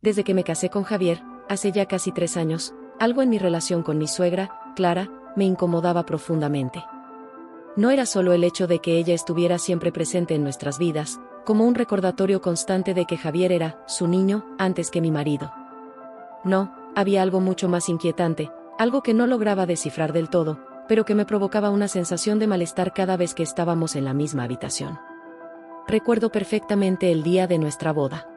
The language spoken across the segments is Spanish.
Desde que me casé con Javier, hace ya casi 3 años, algo en mi relación con mi suegra, Clara, me incomodaba profundamente. No era solo el hecho de que ella estuviera siempre presente en nuestras vidas, como un recordatorio constante de que Javier era su niño antes que mi marido. No, había algo mucho más inquietante, algo que no lograba descifrar del todo, pero que me provocaba una sensación de malestar cada vez que estábamos en la misma habitación. Recuerdo perfectamente el día de nuestra boda.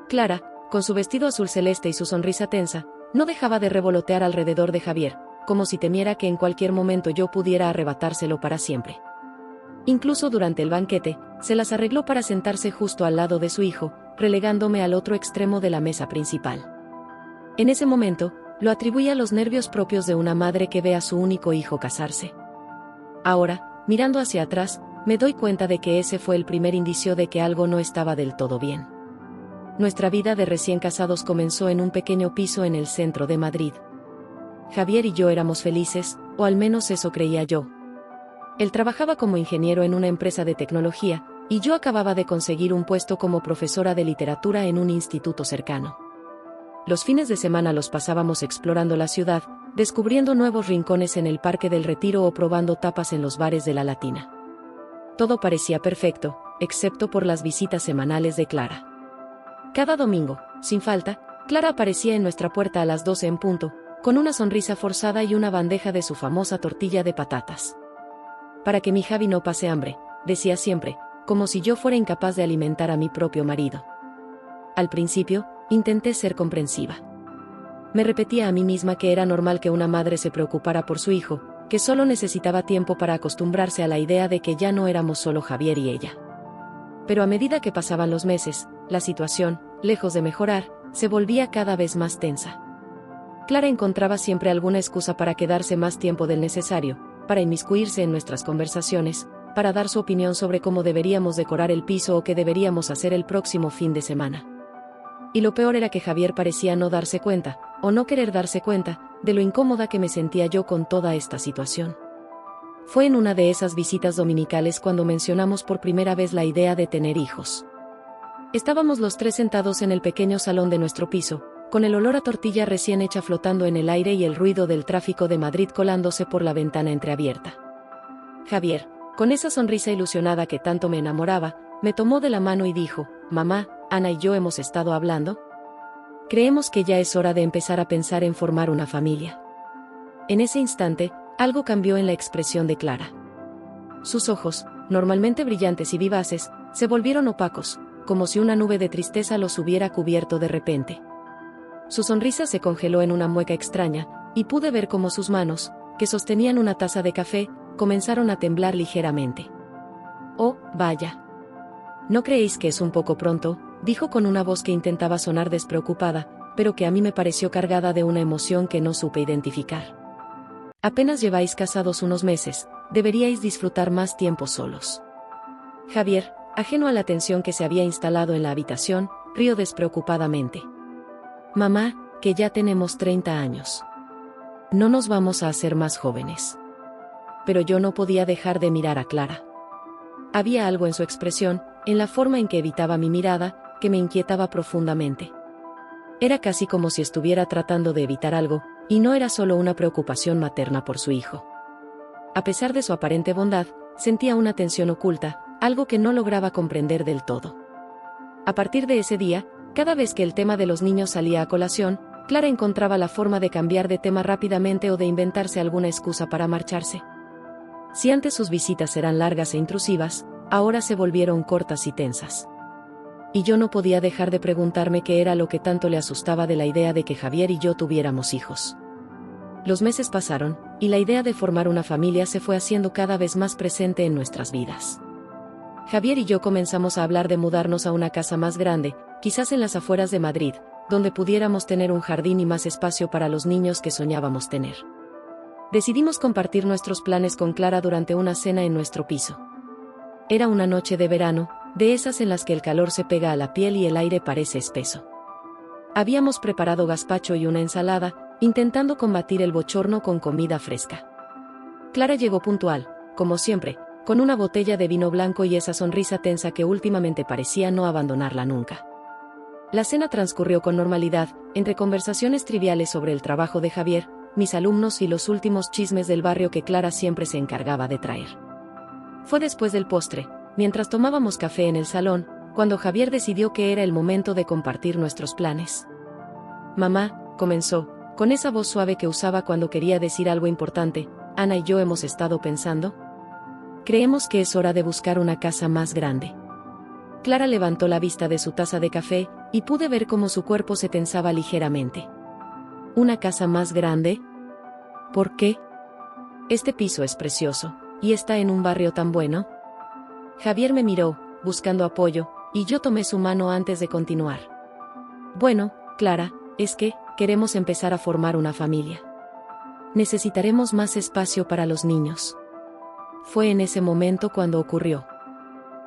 Clara, con su vestido azul celeste y su sonrisa tensa, no dejaba de revolotear alrededor de Javier, como si temiera que en cualquier momento yo pudiera arrebatárselo para siempre. Incluso durante el banquete, se las arregló para sentarse justo al lado de su hijo, relegándome al otro extremo de la mesa principal. En ese momento, lo atribuí a los nervios propios de una madre que ve a su único hijo casarse. Ahora, mirando hacia atrás, me doy cuenta de que ese fue el primer indicio de que algo no estaba del todo bien. Nuestra vida de recién casados comenzó en un pequeño piso en el centro de Madrid. Javier y yo éramos felices, o al menos eso creía yo. Él trabajaba como ingeniero en una empresa de tecnología, y yo acababa de conseguir un puesto como profesora de literatura en un instituto cercano. Los fines de semana los pasábamos explorando la ciudad, descubriendo nuevos rincones en el Parque del Retiro o probando tapas en los bares de la Latina. Todo parecía perfecto, excepto por las visitas semanales de Clara. Cada domingo, sin falta, Clara aparecía en nuestra puerta a las 12 en punto, con una sonrisa forzada y una bandeja de su famosa tortilla de patatas. Para que mi Javi no pase hambre, decía siempre, como si yo fuera incapaz de alimentar a mi propio marido. Al principio, intenté ser comprensiva. Me repetía a mí misma que era normal que una madre se preocupara por su hijo, que solo necesitaba tiempo para acostumbrarse a la idea de que ya no éramos solo Javier y ella. Pero a medida que pasaban los meses, la situación, lejos de mejorar, se volvía cada vez más tensa. Clara encontraba siempre alguna excusa para quedarse más tiempo del necesario, para inmiscuirse en nuestras conversaciones, para dar su opinión sobre cómo deberíamos decorar el piso o qué deberíamos hacer el próximo fin de semana. Y lo peor era que Javier parecía no darse cuenta, o no querer darse cuenta, de lo incómoda que me sentía yo con toda esta situación. Fue en una de esas visitas dominicales cuando mencionamos por primera vez la idea de tener hijos. Estábamos los tres sentados en el pequeño salón de nuestro piso, con el olor a tortilla recién hecha flotando en el aire y el ruido del tráfico de Madrid colándose por la ventana entreabierta. Javier, con esa sonrisa ilusionada que tanto me enamoraba, me tomó de la mano y dijo: «Mamá, Ana y yo hemos estado hablando. Creemos que ya es hora de empezar a pensar en formar una familia». En ese instante, algo cambió en la expresión de Clara. Sus ojos, normalmente brillantes y vivaces, se volvieron opacos, como si una nube de tristeza los hubiera cubierto de repente. Su sonrisa se congeló en una mueca extraña, y pude ver cómo sus manos, que sostenían una taza de café, comenzaron a temblar ligeramente. «Oh, vaya. ¿No creéis que es un poco pronto?», dijo con una voz que intentaba sonar despreocupada, pero que a mí me pareció cargada de una emoción que no supe identificar. «Apenas lleváis casados unos meses, deberíais disfrutar más tiempo solos». Javier, ajeno a la tensión que se había instalado en la habitación, rió despreocupadamente. «Mamá, que ya tenemos 30 años. No nos vamos a hacer más jóvenes». Pero yo no podía dejar de mirar a Clara. Había algo en su expresión, en la forma en que evitaba mi mirada, que me inquietaba profundamente. Era casi como si estuviera tratando de evitar algo, y no era solo una preocupación materna por su hijo. A pesar de su aparente bondad, sentía una tensión oculta, algo que no lograba comprender del todo. A partir de ese día, cada vez que el tema de los niños salía a colación, Clara encontraba la forma de cambiar de tema rápidamente o de inventarse alguna excusa para marcharse. Si antes sus visitas eran largas e intrusivas, ahora se volvieron cortas y tensas. Y yo no podía dejar de preguntarme qué era lo que tanto le asustaba de la idea de que Javier y yo tuviéramos hijos. Los meses pasaron, y la idea de formar una familia se fue haciendo cada vez más presente en nuestras vidas. Javier y yo comenzamos a hablar de mudarnos a una casa más grande, quizás en las afueras de Madrid, donde pudiéramos tener un jardín y más espacio para los niños que soñábamos tener. Decidimos compartir nuestros planes con Clara durante una cena en nuestro piso. Era una noche de verano, de esas en las que el calor se pega a la piel y el aire parece espeso. Habíamos preparado gazpacho y una ensalada, intentando combatir el bochorno con comida fresca. Clara llegó puntual, como siempre, con una botella de vino blanco y esa sonrisa tensa que últimamente parecía no abandonarla nunca. La cena transcurrió con normalidad, entre conversaciones triviales sobre el trabajo de Javier, mis alumnos y los últimos chismes del barrio que Clara siempre se encargaba de traer. Fue después del postre, mientras tomábamos café en el salón, cuando Javier decidió que era el momento de compartir nuestros planes. Mamá, comenzó, con esa voz suave que usaba cuando quería decir algo importante, Ana y yo hemos estado pensando. Creemos que es hora de buscar una casa más grande. Clara levantó la vista de su taza de café, y pude ver cómo su cuerpo se tensaba ligeramente. ¿Una casa más grande? ¿Por qué? Este piso es precioso, y está en un barrio tan bueno. Javier me miró, buscando apoyo, y yo tomé su mano antes de continuar. Bueno, Clara, es que queremos empezar a formar una familia. Necesitaremos más espacio para los niños. Fue en ese momento cuando ocurrió.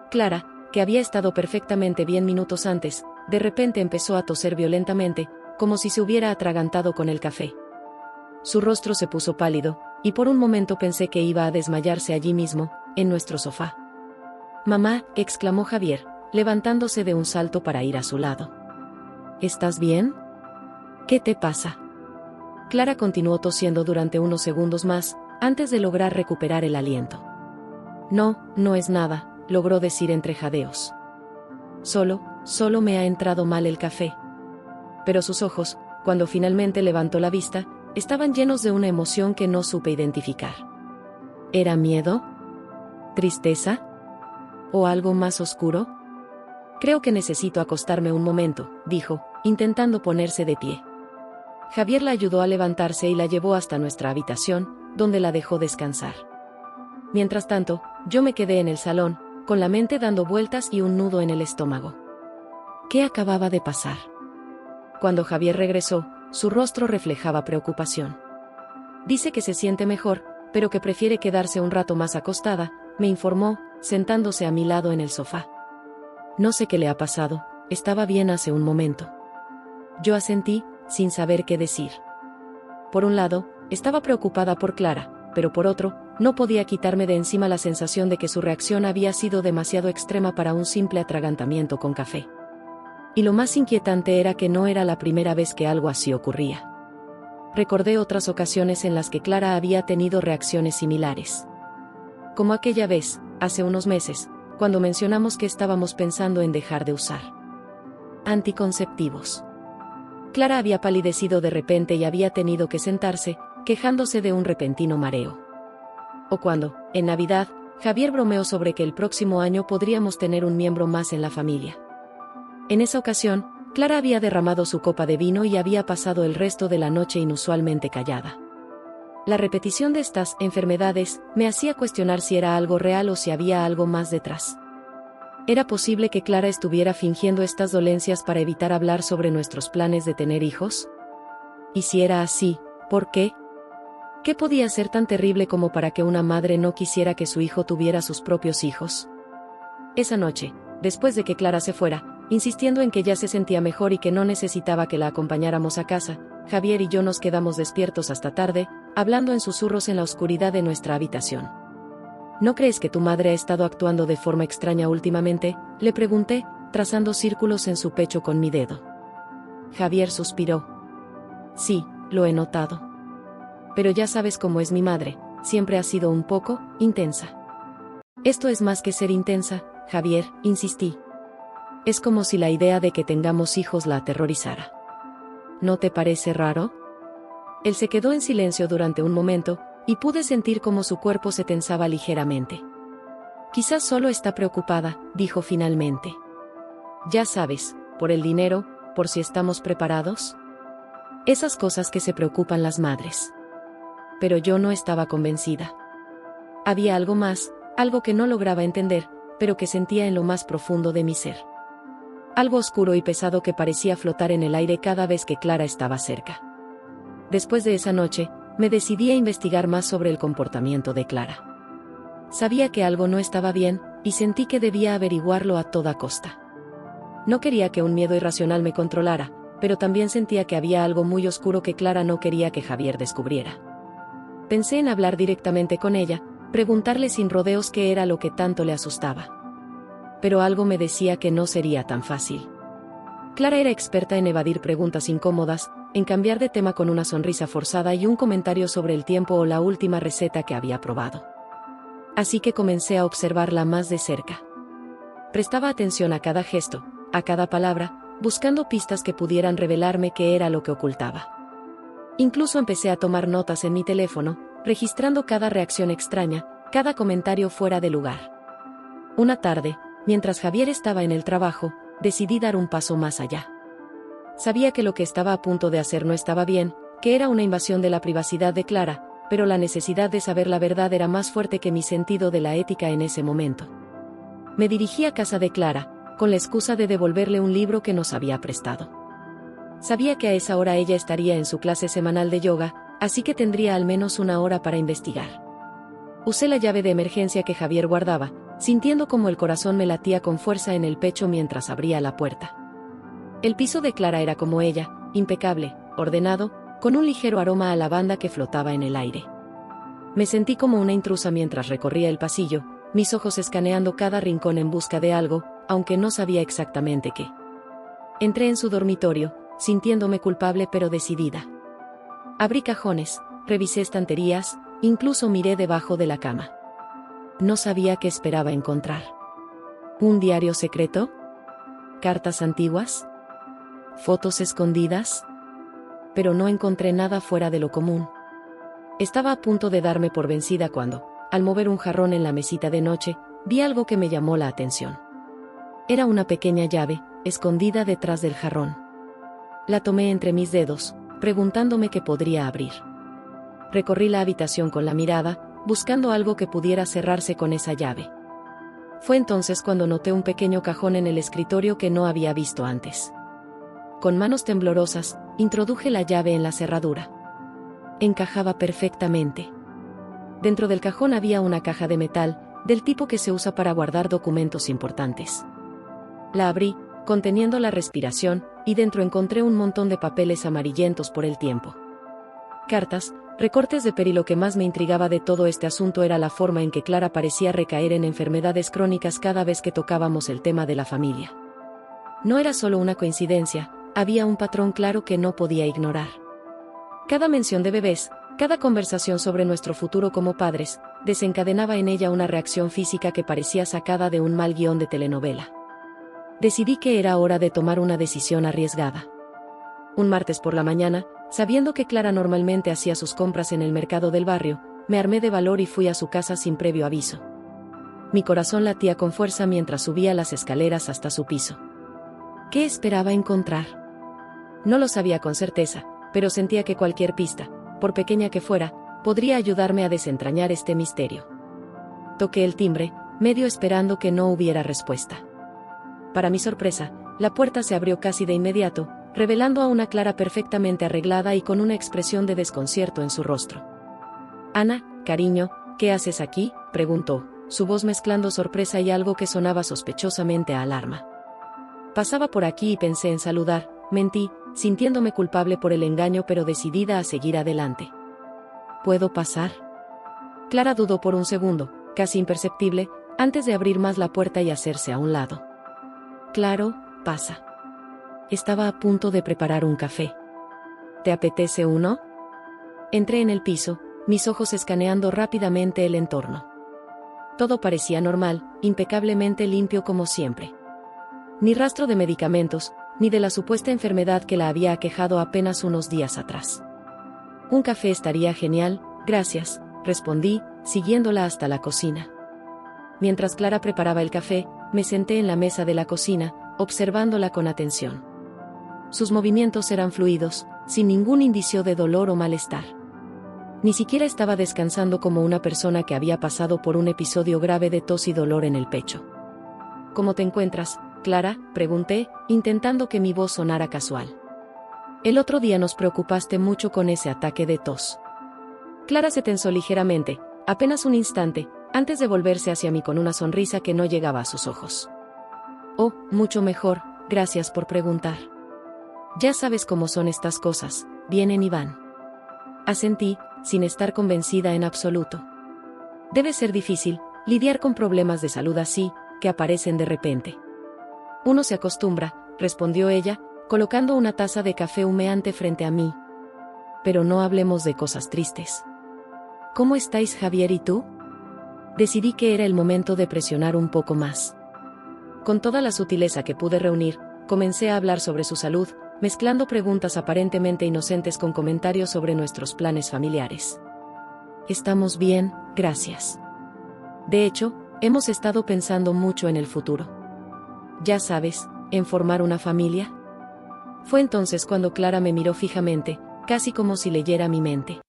Clara, que había estado perfectamente bien minutos antes, de repente empezó a toser violentamente, como si se hubiera atragantado con el café. Su rostro se puso pálido, y por un momento pensé que iba a desmayarse allí mismo, en nuestro sofá. «Mamá», exclamó Javier, levantándose de un salto para ir a su lado. «¿Estás bien? ¿Qué te pasa?» Clara continuó tosiendo durante unos segundos más, antes de lograr recuperar el aliento. «No, no es nada», logró decir entre jadeos. Solo me ha entrado mal el café». Pero sus ojos, cuando finalmente levantó la vista, estaban llenos de una emoción que no supe identificar. ¿Era miedo? ¿Tristeza? ¿O algo más oscuro? «Creo que necesito acostarme un momento», dijo, intentando ponerse de pie. Javier la ayudó a levantarse y la llevó hasta nuestra habitación, donde la dejó descansar. Mientras tanto, yo me quedé en el salón, con la mente dando vueltas y un nudo en el estómago. ¿Qué acababa de pasar? Cuando Javier regresó, su rostro reflejaba preocupación. «Dice que se siente mejor, pero que prefiere quedarse un rato más acostada», me informó, sentándose a mi lado en el sofá. «No sé qué le ha pasado, estaba bien hace un momento». Yo asentí, sin saber qué decir. Por un lado, estaba preocupada por Clara, pero por otro, no podía quitarme de encima la sensación de que su reacción había sido demasiado extrema para un simple atragantamiento con café. Y lo más inquietante era que no era la primera vez que algo así ocurría. Recordé otras ocasiones en las que Clara había tenido reacciones similares. Como aquella vez, hace unos meses, cuando mencionamos que estábamos pensando en dejar de usar anticonceptivos. Clara había palidecido de repente y había tenido que sentarse, quejándose de un repentino mareo. O cuando, en Navidad, Javier bromeó sobre que el próximo año podríamos tener un miembro más en la familia. En esa ocasión, Clara había derramado su copa de vino y había pasado el resto de la noche inusualmente callada. La repetición de estas enfermedades me hacía cuestionar si era algo real o si había algo más detrás. ¿Era posible que Clara estuviera fingiendo estas dolencias para evitar hablar sobre nuestros planes de tener hijos? Y si era así, ¿por qué? ¿Qué podía ser tan terrible como para que una madre no quisiera que su hijo tuviera sus propios hijos? Esa noche, después de que Clara se fuera, insistiendo en que ya se sentía mejor y que no necesitaba que la acompañáramos a casa, Javier y yo nos quedamos despiertos hasta tarde, hablando en susurros en la oscuridad de nuestra habitación. ¿No crees que tu madre ha estado actuando de forma extraña últimamente?, le pregunté, trazando círculos en su pecho con mi dedo. Javier suspiró. Sí, lo he notado. Pero ya sabes cómo es mi madre, siempre ha sido un poco intensa. Esto es más que ser intensa, Javier, insistí. Es como si la idea de que tengamos hijos la aterrorizara. ¿No te parece raro? Él se quedó en silencio durante un momento, y pude sentir cómo su cuerpo se tensaba ligeramente. Quizás solo está preocupada, dijo finalmente. Ya sabes, por el dinero, por si estamos preparados. Esas cosas que se preocupan las madres. Pero yo no estaba convencida. Había algo más, algo que no lograba entender, pero que sentía en lo más profundo de mi ser. Algo oscuro y pesado que parecía flotar en el aire cada vez que Clara estaba cerca. Después de esa noche, me decidí a investigar más sobre el comportamiento de Clara. Sabía que algo no estaba bien, y sentí que debía averiguarlo a toda costa. No quería que un miedo irracional me controlara, pero también sentía que había algo muy oscuro que Clara no quería que Javier descubriera. Pensé en hablar directamente con ella, preguntarle sin rodeos qué era lo que tanto le asustaba. Pero algo me decía que no sería tan fácil. Clara era experta en evadir preguntas incómodas, en cambiar de tema con una sonrisa forzada y un comentario sobre el tiempo o la última receta que había probado. Así que comencé a observarla más de cerca. Prestaba atención a cada gesto, a cada palabra, buscando pistas que pudieran revelarme qué era lo que ocultaba. Incluso empecé a tomar notas en mi teléfono, registrando cada reacción extraña, cada comentario fuera de lugar. Una tarde, mientras Javier estaba en el trabajo, decidí dar un paso más allá. Sabía que lo que estaba a punto de hacer no estaba bien, que era una invasión de la privacidad de Clara, pero la necesidad de saber la verdad era más fuerte que mi sentido de la ética en ese momento. Me dirigí a casa de Clara, con la excusa de devolverle un libro que nos había prestado. Sabía que a esa hora ella estaría en su clase semanal de yoga, así que tendría al menos una hora para investigar. Usé la llave de emergencia que Javier guardaba, sintiendo como el corazón me latía con fuerza en el pecho mientras abría la puerta. El piso de Clara era como ella, impecable, ordenado, con un ligero aroma a lavanda que flotaba en el aire. Me sentí como una intrusa mientras recorría el pasillo, mis ojos escaneando cada rincón en busca de algo, aunque no sabía exactamente qué. Entré en su dormitorio, sintiéndome culpable pero decidida. Abrí cajones, revisé estanterías, incluso miré debajo de la cama. No sabía qué esperaba encontrar. ¿Un diario secreto? ¿Cartas antiguas? ¿Fotos escondidas? Pero no encontré nada fuera de lo común. Estaba a punto de darme por vencida cuando, al mover un jarrón en la mesita de noche, vi algo que me llamó la atención. Era una pequeña llave, escondida detrás del jarrón. La tomé entre mis dedos, preguntándome qué podría abrir. Recorrí la habitación con la mirada, buscando algo que pudiera cerrarse con esa llave. Fue entonces cuando noté un pequeño cajón en el escritorio que no había visto antes. Con manos temblorosas, introduje la llave en la cerradura. Encajaba perfectamente. Dentro del cajón había una caja de metal, del tipo que se usa para guardar documentos importantes. La abrí, conteniendo la respiración, y dentro encontré un montón de papeles amarillentos por el tiempo. Cartas, recortes de pero, y lo que más me intrigaba de todo este asunto era la forma en que Clara parecía recaer en enfermedades crónicas cada vez que tocábamos el tema de la familia. No era solo una coincidencia, había un patrón claro que no podía ignorar. Cada mención de bebés, cada conversación sobre nuestro futuro como padres, desencadenaba en ella una reacción física que parecía sacada de un mal guión de telenovela. Decidí que era hora de tomar una decisión arriesgada. Un martes por la mañana, sabiendo que Clara normalmente hacía sus compras en el mercado del barrio, me armé de valor y fui a su casa sin previo aviso. Mi corazón latía con fuerza mientras subía las escaleras hasta su piso. ¿Qué esperaba encontrar? No lo sabía con certeza, pero sentía que cualquier pista, por pequeña que fuera, podría ayudarme a desentrañar este misterio. Toqué el timbre, medio esperando que no hubiera respuesta. Para mi sorpresa, la puerta se abrió casi de inmediato, revelando a una Clara perfectamente arreglada y con una expresión de desconcierto en su rostro. «Ana, cariño, ¿qué haces aquí?», preguntó, su voz mezclando sorpresa y algo que sonaba sospechosamente a alarma. Pasaba por aquí y pensé en saludar, mentí, sintiéndome culpable por el engaño pero decidida a seguir adelante. ¿Puedo pasar? Clara dudó por un segundo, casi imperceptible, antes de abrir más la puerta y hacerse a un lado. Claro, pasa. Estaba a punto de preparar un café. ¿Te apetece uno? Entré en el piso, mis ojos escaneando rápidamente el entorno. Todo parecía normal, impecablemente limpio como siempre. Ni rastro de medicamentos, ni de la supuesta enfermedad que la había aquejado apenas unos días atrás. Un café estaría genial, gracias, respondí, siguiéndola hasta la cocina. Mientras Clara preparaba el café, me senté en la mesa de la cocina, observándola con atención. Sus movimientos eran fluidos, sin ningún indicio de dolor o malestar. Ni siquiera estaba descansando como una persona que había pasado por un episodio grave de tos y dolor en el pecho. ¿Cómo te encuentras, Clara?, pregunté, intentando que mi voz sonara casual. El otro día nos preocupaste mucho con ese ataque de tos. Clara se tensó ligeramente, apenas un instante, antes de volverse hacia mí con una sonrisa que no llegaba a sus ojos. Oh, mucho mejor, gracias por preguntar. Ya sabes cómo son estas cosas, vienen y van. Asentí, sin estar convencida en absoluto. Debe ser difícil, lidiar con problemas de salud así, que aparecen de repente. Uno se acostumbra, respondió ella, colocando una taza de café humeante frente a mí. Pero no hablemos de cosas tristes. ¿Cómo estáis, Javier, y tú? Decidí que era el momento de presionar un poco más. Con toda la sutileza que pude reunir, comencé a hablar sobre su salud, mezclando preguntas aparentemente inocentes con comentarios sobre nuestros planes familiares. Estamos bien, gracias. De hecho, hemos estado pensando mucho en el futuro. Ya sabes, en formar una familia. Fue entonces cuando Clara me miró fijamente, casi como si leyera mi mente.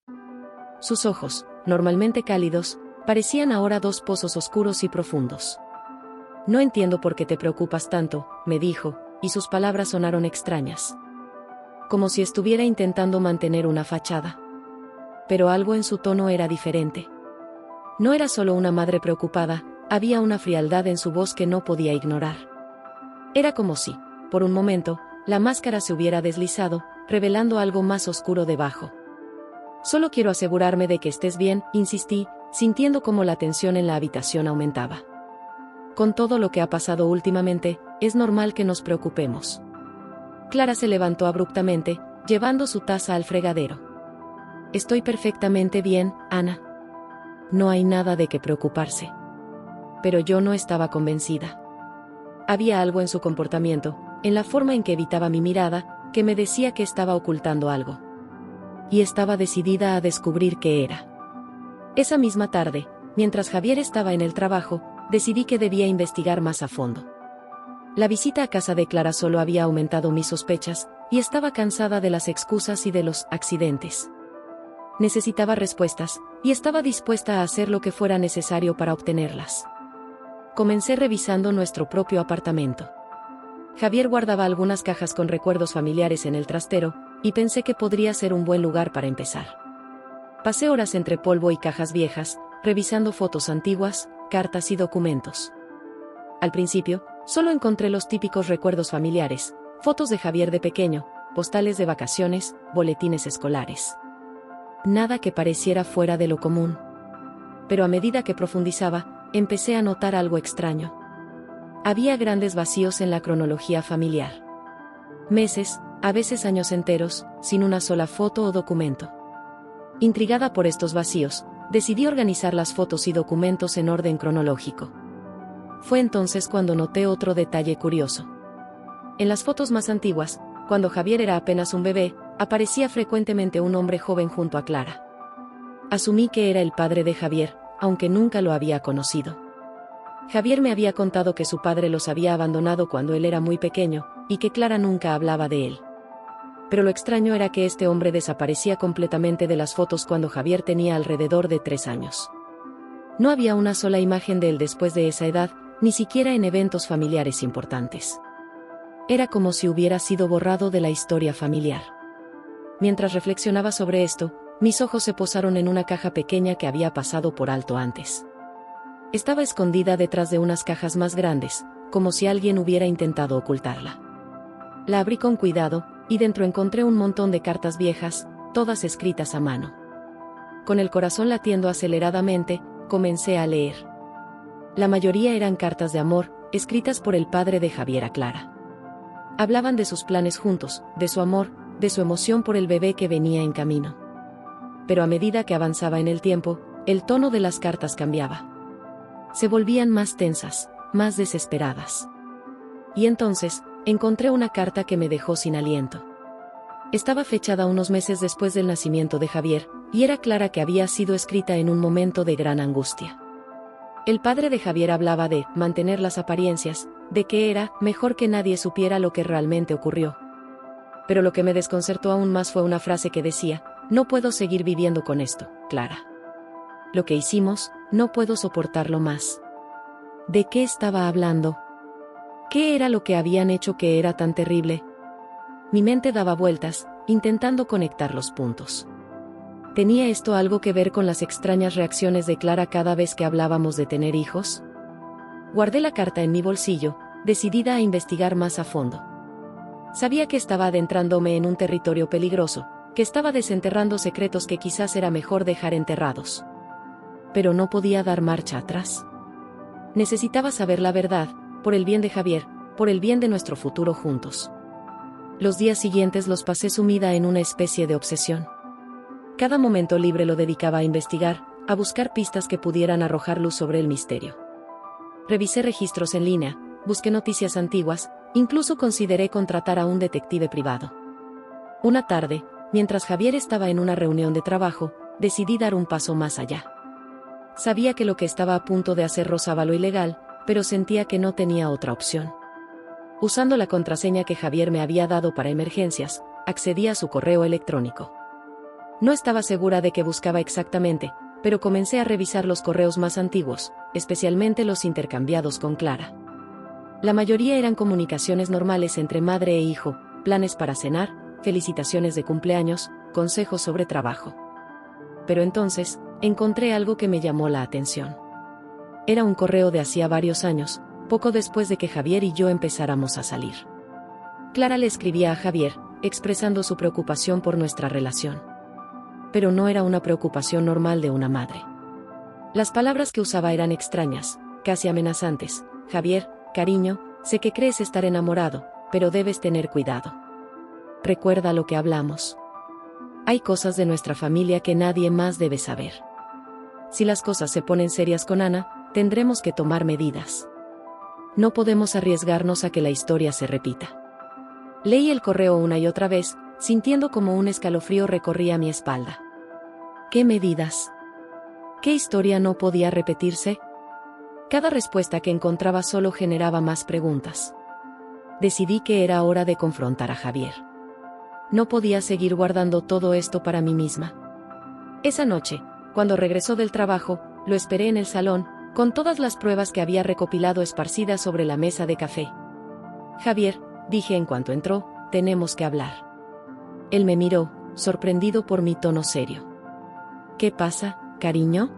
Sus ojos, normalmente cálidos, parecían ahora dos pozos oscuros y profundos. No entiendo por qué te preocupas tanto, me dijo, y sus palabras sonaron extrañas. Como si estuviera intentando mantener una fachada. Pero algo en su tono era diferente. No era solo una madre preocupada, había una frialdad en su voz que no podía ignorar. Era como si, por un momento, la máscara se hubiera deslizado, revelando algo más oscuro debajo. Solo quiero asegurarme de que estés bien, insistí, sintiendo cómo la tensión en la habitación aumentaba. Con todo lo que ha pasado últimamente, es normal que nos preocupemos. Clara se levantó abruptamente, llevando su taza al fregadero. Estoy perfectamente bien, Ana. No hay nada de qué preocuparse. Pero yo no estaba convencida. Había algo en su comportamiento, en la forma en que evitaba mi mirada, que me decía que estaba ocultando algo. Y estaba decidida a descubrir qué era. Esa misma tarde, mientras Javier estaba en el trabajo, decidí que debía investigar más a fondo. La visita a casa de Clara solo había aumentado mis sospechas, y estaba cansada de las excusas y de los accidentes. Necesitaba respuestas, y estaba dispuesta a hacer lo que fuera necesario para obtenerlas. Comencé revisando nuestro propio apartamento. Javier guardaba algunas cajas con recuerdos familiares en el trastero, y pensé que podría ser un buen lugar para empezar. Pasé horas entre polvo y cajas viejas, revisando fotos antiguas, cartas y documentos. Al principio, solo encontré los típicos recuerdos familiares, fotos de Javier de pequeño, postales de vacaciones, boletines escolares. Nada que pareciera fuera de lo común. Pero a medida que profundizaba, empecé a notar algo extraño. Había grandes vacíos en la cronología familiar. Meses, a veces años enteros, sin una sola foto o documento. Intrigada por estos vacíos, decidí organizar las fotos y documentos en orden cronológico. Fue entonces cuando noté otro detalle curioso. En las fotos más antiguas, cuando Javier era apenas un bebé, aparecía frecuentemente un hombre joven junto a Clara. Asumí que era el padre de Javier, aunque nunca lo había conocido. Javier me había contado que su padre los había abandonado cuando él era muy pequeño, y que Clara nunca hablaba de él. Pero lo extraño era que este hombre desaparecía completamente de las fotos cuando Javier tenía alrededor de 3 años. No había una sola imagen de él después de esa edad, ni siquiera en eventos familiares importantes. Era como si hubiera sido borrado de la historia familiar. Mientras reflexionaba sobre esto, mis ojos se posaron en una caja pequeña que había pasado por alto antes. Estaba escondida detrás de unas cajas más grandes, como si alguien hubiera intentado ocultarla. La abrí con cuidado, y dentro encontré un montón de cartas viejas, todas escritas a mano. Con el corazón latiendo aceleradamente, comencé a leer. La mayoría eran cartas de amor, escritas por el padre de Javier a Clara. Hablaban de sus planes juntos, de su amor, de su emoción por el bebé que venía en camino. Pero a medida que avanzaba en el tiempo, el tono de las cartas cambiaba. Se volvían más tensas, más desesperadas. Y entonces, encontré una carta que me dejó sin aliento. Estaba fechada unos meses después del nacimiento de Javier, y era clara que había sido escrita en un momento de gran angustia. El padre de Javier hablaba de mantener las apariencias, de que era mejor que nadie supiera lo que realmente ocurrió. Pero lo que me desconcertó aún más fue una frase que decía: no puedo seguir viviendo con esto, Clara. Lo que hicimos, no puedo soportarlo más. ¿De qué estaba hablando? ¿Qué era lo que habían hecho que era tan terrible? Mi mente daba vueltas, intentando conectar los puntos. ¿Tenía esto algo que ver con las extrañas reacciones de Clara cada vez que hablábamos de tener hijos? Guardé la carta en mi bolsillo, decidida a investigar más a fondo. Sabía que estaba adentrándome en un territorio peligroso, que estaba desenterrando secretos que quizás era mejor dejar enterrados. Pero no podía dar marcha atrás. Necesitaba saber la verdad, por el bien de Javier, por el bien de nuestro futuro juntos. Los días siguientes los pasé sumida en una especie de obsesión. Cada momento libre lo dedicaba a investigar, a buscar pistas que pudieran arrojar luz sobre el misterio. Revisé registros en línea, busqué noticias antiguas, incluso consideré contratar a un detective privado. Una tarde, mientras Javier estaba en una reunión de trabajo, decidí dar un paso más allá. Sabía que lo que estaba a punto de hacer rozaba lo ilegal, pero sentía que no tenía otra opción. Usando la contraseña que Javier me había dado para emergencias, accedí a su correo electrónico. No estaba segura de qué buscaba exactamente, pero comencé a revisar los correos más antiguos, especialmente los intercambiados con Clara. La mayoría eran comunicaciones normales entre madre e hijo, planes para cenar, felicitaciones de cumpleaños, consejos sobre trabajo. Pero entonces, encontré algo que me llamó la atención. Era un correo de hacía varios años, poco después de que Javier y yo empezáramos a salir. Clara le escribía a Javier, expresando su preocupación por nuestra relación. Pero no era una preocupación normal de una madre. Las palabras que usaba eran extrañas, casi amenazantes. Javier, cariño, sé que crees estar enamorado, pero debes tener cuidado. Recuerda lo que hablamos. Hay cosas de nuestra familia que nadie más debe saber. Si las cosas se ponen serias con Ana, tendremos que tomar medidas. No podemos arriesgarnos a que la historia se repita. Leí el correo una y otra vez, sintiendo como un escalofrío recorría mi espalda. ¿Qué medidas? ¿Qué historia no podía repetirse? Cada respuesta que encontraba solo generaba más preguntas. Decidí que era hora de confrontar a Javier. No podía seguir guardando todo esto para mí misma. Esa noche, cuando regresó del trabajo, lo esperé en el salón, con todas las pruebas que había recopilado esparcidas sobre la mesa de café. Javier, dije en cuanto entró, tenemos que hablar. Él me miró, sorprendido por mi tono serio. ¿Qué pasa, cariño?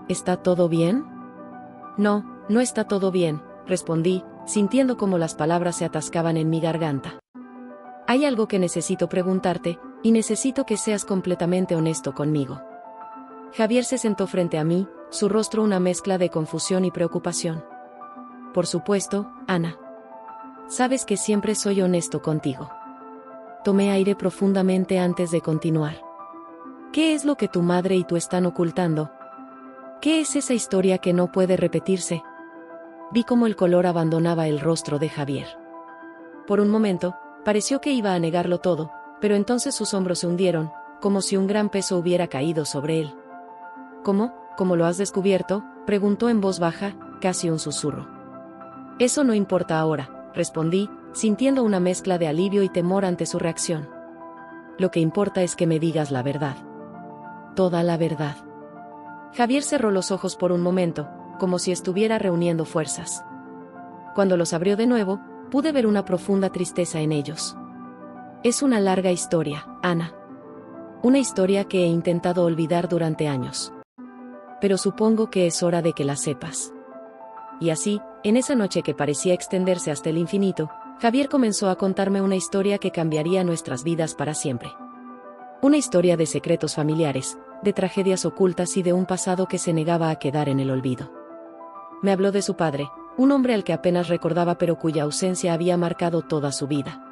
¿Está todo bien? No, no está todo bien, respondí, sintiendo como las palabras se atascaban en mi garganta. Hay algo que necesito preguntarte, y necesito que seas completamente honesto conmigo. Javier se sentó frente a mí, su rostro una mezcla de confusión y preocupación. Por supuesto, Ana. Sabes que siempre soy honesto contigo. Tomé aire profundamente antes de continuar. ¿Qué es lo que tu madre y tú están ocultando? ¿Qué es esa historia que no puede repetirse? Vi cómo el color abandonaba el rostro de Javier. Por un momento, pareció que iba a negarlo todo, pero entonces sus hombros se hundieron, como si un gran peso hubiera caído sobre él. ¿Cómo? ¿Cómo lo has descubierto?, preguntó en voz baja, casi un susurro. Eso no importa ahora, respondí, sintiendo una mezcla de alivio y temor ante su reacción. Lo que importa es que me digas la verdad. Toda la verdad. Javier cerró los ojos por un momento, como si estuviera reuniendo fuerzas. Cuando los abrió de nuevo, pude ver una profunda tristeza en ellos. Es una larga historia, Ana. Una historia que he intentado olvidar durante años. Pero supongo que es hora de que la sepas. Y así, en esa noche que parecía extenderse hasta el infinito, Javier comenzó a contarme una historia que cambiaría nuestras vidas para siempre. Una historia de secretos familiares, de tragedias ocultas y de un pasado que se negaba a quedar en el olvido. Me habló de su padre, un hombre al que apenas recordaba pero cuya ausencia había marcado toda su vida.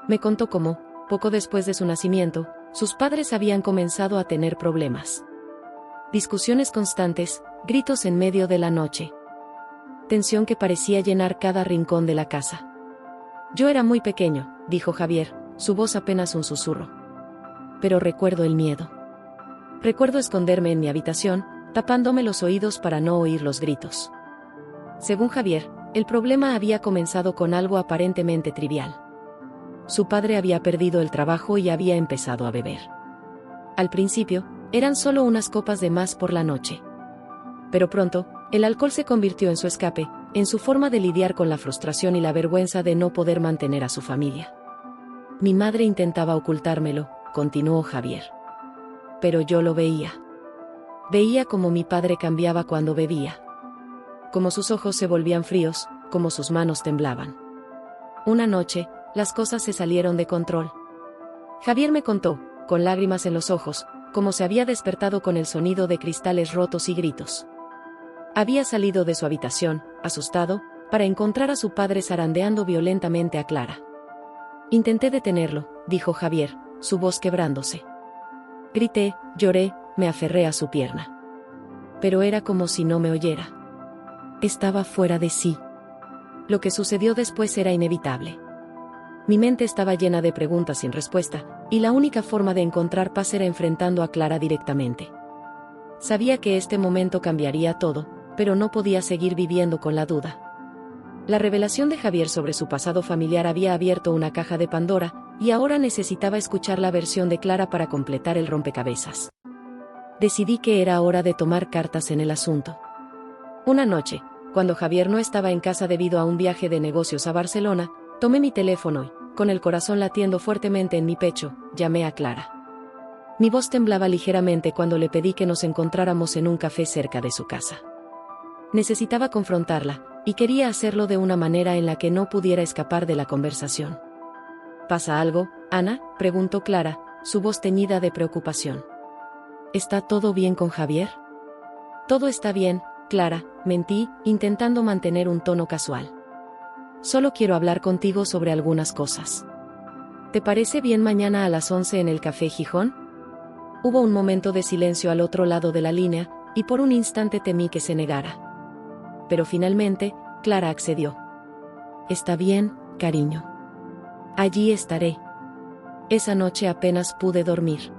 Me contó cómo, poco después de su nacimiento, sus padres habían comenzado a tener problemas. Discusiones constantes, gritos en medio de la noche. Tensión que parecía llenar cada rincón de la casa. Yo era muy pequeño, dijo Javier, su voz apenas un susurro. Pero recuerdo el miedo. Recuerdo esconderme en mi habitación, tapándome los oídos para no oír los gritos. Según Javier, el problema había comenzado con algo aparentemente trivial. Su padre había perdido el trabajo y había empezado a beber. Al principio, eran solo unas copas de más por la noche. Pero pronto, el alcohol se convirtió en su escape, en su forma de lidiar con la frustración y la vergüenza de no poder mantener a su familia. Mi madre intentaba ocultármelo, continuó Javier. Pero yo lo veía. Veía cómo mi padre cambiaba cuando bebía. Como sus ojos se volvían fríos, como sus manos temblaban. Una noche, las cosas se salieron de control. Javier me contó, con lágrimas en los ojos, cómo se había despertado con el sonido de cristales rotos y gritos. Había salido de su habitación, asustado, para encontrar a su padre zarandeando violentamente a Clara. Intenté detenerlo, dijo Javier, su voz quebrándose. Grité, lloré, me aferré a su pierna. Pero era como si no me oyera. Estaba fuera de sí. Lo que sucedió después era inevitable. Mi mente estaba llena de preguntas sin respuesta, y la única forma de encontrar paz era enfrentando a Clara directamente. Sabía que este momento cambiaría todo, pero no podía seguir viviendo con la duda. La revelación de Javier sobre su pasado familiar había abierto una caja de Pandora, y ahora necesitaba escuchar la versión de Clara para completar el rompecabezas. Decidí que era hora de tomar cartas en el asunto. Una noche, cuando Javier no estaba en casa debido a un viaje de negocios a Barcelona, tomé mi teléfono y, con el corazón latiendo fuertemente en mi pecho, llamé a Clara. Mi voz temblaba ligeramente cuando le pedí que nos encontráramos en un café cerca de su casa. Necesitaba confrontarla, y quería hacerlo de una manera en la que no pudiera escapar de la conversación. ¿Pasa algo, Ana?, preguntó Clara, su voz teñida de preocupación. ¿Está todo bien con Javier? Todo está bien, Clara, mentí, intentando mantener un tono casual. Solo quiero hablar contigo sobre algunas cosas. ¿Te parece bien mañana a las 11 en el Café Gijón? Hubo un momento de silencio al otro lado de la línea, y por un instante temí que se negara. Pero finalmente, Clara accedió. Está bien, cariño. Allí estaré. Esa noche apenas pude dormir.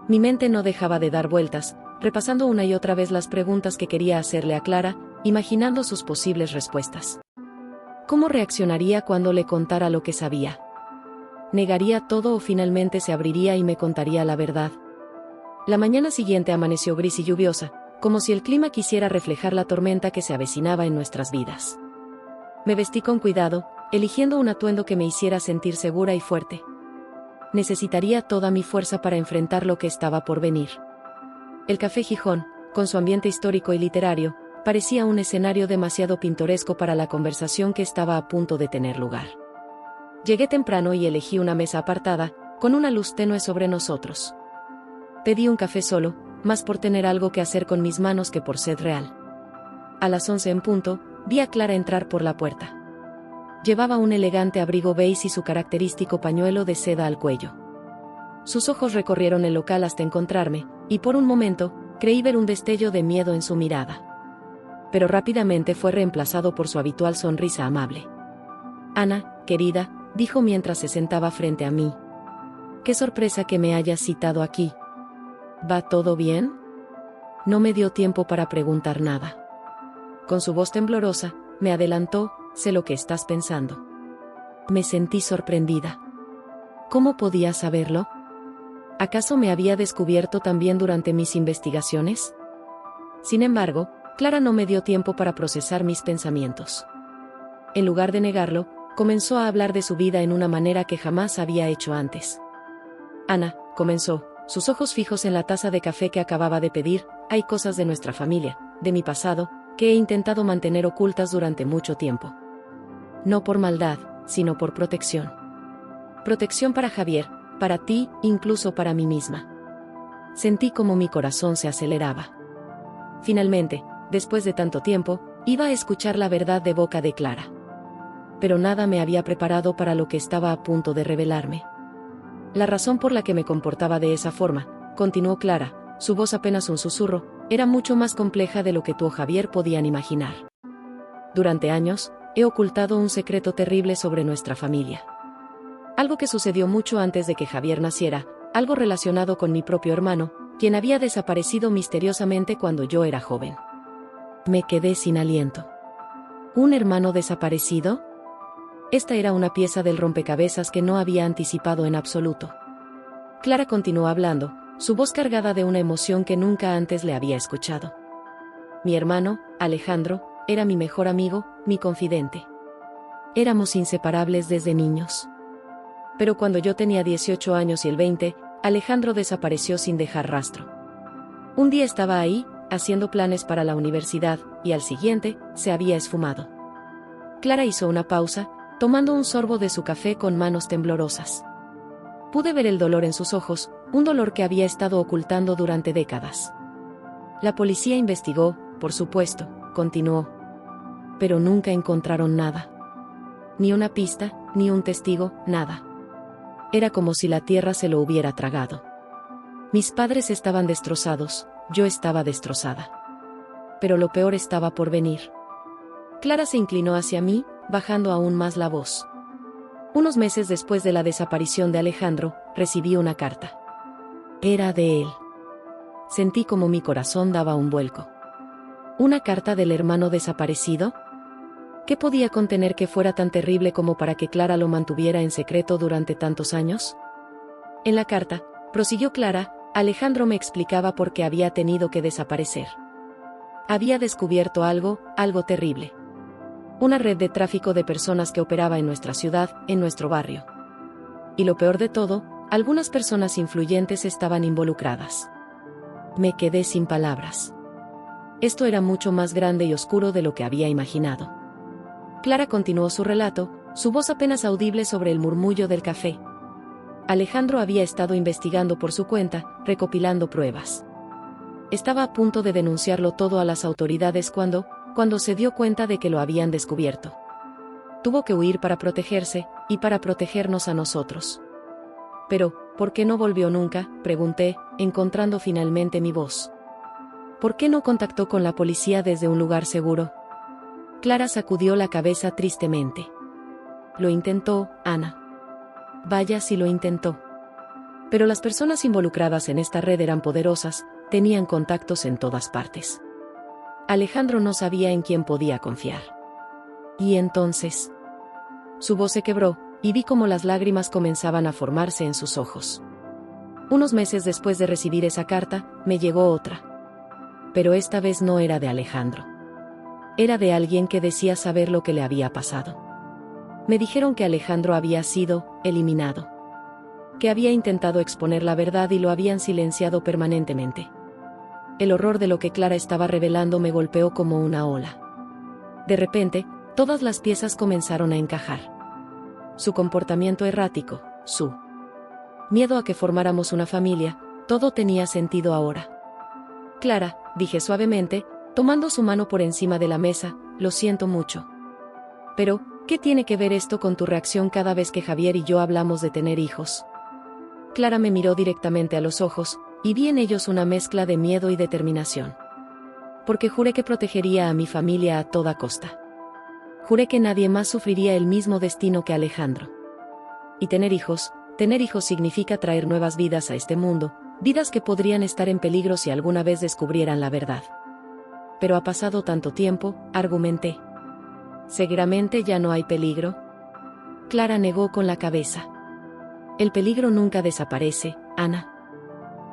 Mi mente no dejaba de dar vueltas, repasando una y otra vez las preguntas que quería hacerle a Clara, imaginando sus posibles respuestas. ¿Cómo reaccionaría cuando le contara lo que sabía? ¿Negaría todo o finalmente se abriría y me contaría la verdad? La mañana siguiente amaneció gris y lluviosa, como si el clima quisiera reflejar la tormenta que se avecinaba en nuestras vidas. Me vestí con cuidado, eligiendo un atuendo que me hiciera sentir segura y fuerte. Necesitaría toda mi fuerza para enfrentar lo que estaba por venir. El Café Gijón, con su ambiente histórico y literario, parecía un escenario demasiado pintoresco para la conversación que estaba a punto de tener lugar. Llegué temprano y elegí una mesa apartada, con una luz tenue sobre nosotros. Pedí un café solo, más por tener algo que hacer con mis manos que por sed real. A las 11 en punto, vi a Clara entrar por la puerta. Llevaba un elegante abrigo beige y su característico pañuelo de seda al cuello. Sus ojos recorrieron el local hasta encontrarme, y por un momento, creí ver un destello de miedo en su mirada. Pero rápidamente fue reemplazado por su habitual sonrisa amable. Ana, querida, dijo mientras se sentaba frente a mí. Qué sorpresa que me hayas citado aquí. ¿Va todo bien? No me dio tiempo para preguntar nada. Con su voz temblorosa, me adelantó, sé lo que estás pensando. Me sentí sorprendida. ¿Cómo podía saberlo? ¿Acaso me había descubierto también durante mis investigaciones? Sin embargo, Clara no me dio tiempo para procesar mis pensamientos. En lugar de negarlo, comenzó a hablar de su vida en una manera que jamás había hecho antes. Ana, comenzó, sus ojos fijos en la taza de café que acababa de pedir, hay cosas de nuestra familia, de mi pasado, que he intentado mantener ocultas durante mucho tiempo. No por maldad, sino por protección. Protección para Javier, para ti, incluso para mí misma. Sentí como mi corazón se aceleraba. Finalmente, después de tanto tiempo, iba a escuchar la verdad de boca de Clara. Pero nada me había preparado para lo que estaba a punto de revelarme. La razón por la que me comportaba de esa forma, continuó Clara, su voz apenas un susurro, era mucho más compleja de lo que tú o Javier podían imaginar. Durante años, he ocultado un secreto terrible sobre nuestra familia. Algo que sucedió mucho antes de que Javier naciera, algo relacionado con mi propio hermano, quien había desaparecido misteriosamente cuando yo era joven. Me quedé sin aliento. ¿Un hermano desaparecido? Esta era una pieza del rompecabezas que no había anticipado en absoluto. Clara continuó hablando, su voz cargada de una emoción que nunca antes le había escuchado. Mi hermano, Alejandro, era mi mejor amigo, mi confidente. Éramos inseparables desde niños. Pero cuando yo tenía 18 años y él 20, Alejandro desapareció sin dejar rastro. Un día estaba ahí, haciendo planes para la universidad, y al siguiente, se había esfumado. Clara hizo una pausa, tomando un sorbo de su café con manos temblorosas. Pude ver el dolor en sus ojos, un dolor que había estado ocultando durante décadas. La policía investigó, por supuesto, continuó. Pero nunca encontraron nada. Ni una pista, ni un testigo, nada. Era como si la tierra se lo hubiera tragado. Mis padres estaban destrozados, yo estaba destrozada. Pero lo peor estaba por venir. Clara se inclinó hacia mí, bajando aún más la voz. Unos meses después de la desaparición de Alejandro, recibí una carta. Era de él. Sentí como mi corazón daba un vuelco. ¿Una carta del hermano desaparecido? ¿Qué podía contener que fuera tan terrible como para que Clara lo mantuviera en secreto durante tantos años? En la carta, prosiguió Clara, Alejandro me explicaba por qué había tenido que desaparecer. Había descubierto algo terrible. Una red de tráfico de personas que operaba en nuestra ciudad, en nuestro barrio. Y lo peor de todo, algunas personas influyentes estaban involucradas. Me quedé sin palabras. Esto era mucho más grande y oscuro de lo que había imaginado. Clara continuó su relato, su voz apenas audible sobre el murmullo del café. Alejandro había estado investigando por su cuenta, recopilando pruebas. Estaba a punto de denunciarlo todo a las autoridades cuando se dio cuenta de que lo habían descubierto. Tuvo que huir para protegerse, y para protegernos a nosotros. Pero, ¿por qué no volvió nunca?, pregunté, encontrando finalmente mi voz. ¿Por qué no contactó con la policía desde un lugar seguro? Clara sacudió la cabeza tristemente. Lo intentó, Ana. Vaya si lo intentó. Pero las personas involucradas en esta red eran poderosas, tenían contactos en todas partes. Alejandro no sabía en quién podía confiar. Y entonces, su voz se quebró, y vi cómo las lágrimas comenzaban a formarse en sus ojos. Unos meses después de recibir esa carta, me llegó otra. Pero esta vez no era de Alejandro. Era de alguien que decía saber lo que le había pasado. Me dijeron que Alejandro había sido eliminado. Que había intentado exponer la verdad y lo habían silenciado permanentemente. El horror de lo que Clara estaba revelando me golpeó como una ola. De repente, todas las piezas comenzaron a encajar. Su comportamiento errático, su miedo a que formáramos una familia, todo tenía sentido ahora. Clara, dije suavemente, tomando su mano por encima de la mesa, lo siento mucho. Pero, ¿qué tiene que ver esto con tu reacción cada vez que Javier y yo hablamos de tener hijos? Clara me miró directamente a los ojos, y vi en ellos una mezcla de miedo y determinación. Porque juré que protegería a mi familia a toda costa. Juré que nadie más sufriría el mismo destino que Alejandro. Y tener hijos significa traer nuevas vidas a este mundo, vidas que podrían estar en peligro si alguna vez descubrieran la verdad. Pero ha pasado tanto tiempo, argumenté. ¿Seguramente ya no hay peligro? Clara negó con la cabeza. El peligro nunca desaparece, Ana.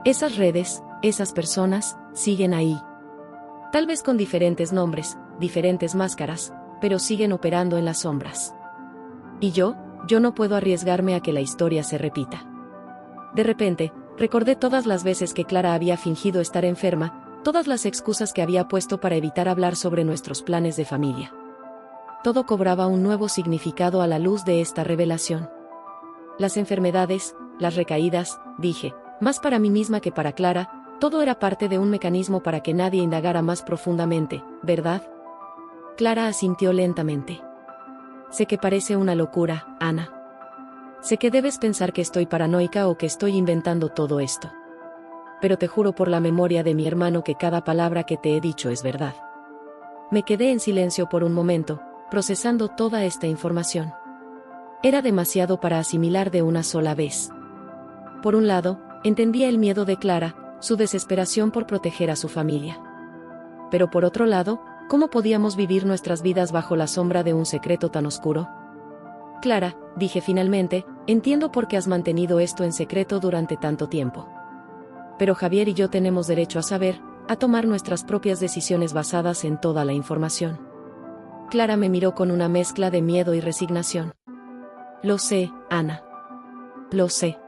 Esas redes, esas personas, siguen ahí. Tal vez con diferentes nombres, diferentes máscaras, pero siguen operando en las sombras. Y yo no puedo arriesgarme a que la historia se repita. De repente, recordé todas las veces que Clara había fingido estar enferma, todas las excusas que había puesto para evitar hablar sobre nuestros planes de familia. Todo cobraba un nuevo significado a la luz de esta revelación. Las enfermedades, las recaídas, dije, más para mí misma que para Clara, todo era parte de un mecanismo para que nadie indagara más profundamente, ¿verdad? Clara asintió lentamente. Sé que parece una locura, Ana. Sé que debes pensar que estoy paranoica o que estoy inventando todo esto. Pero te juro por la memoria de mi hermano que cada palabra que te he dicho es verdad. Me quedé en silencio por un momento, procesando toda esta información. Era demasiado para asimilar de una sola vez. Por un lado, entendía el miedo de Clara, su desesperación por proteger a su familia. Pero por otro lado, ¿cómo podíamos vivir nuestras vidas bajo la sombra de un secreto tan oscuro? Clara, dije finalmente, entiendo por qué has mantenido esto en secreto durante tanto tiempo. Pero Javier y yo tenemos derecho a saber, a tomar nuestras propias decisiones basadas en toda la información. Clara me miró con una mezcla de miedo y resignación. Lo sé, Ana. Lo sé.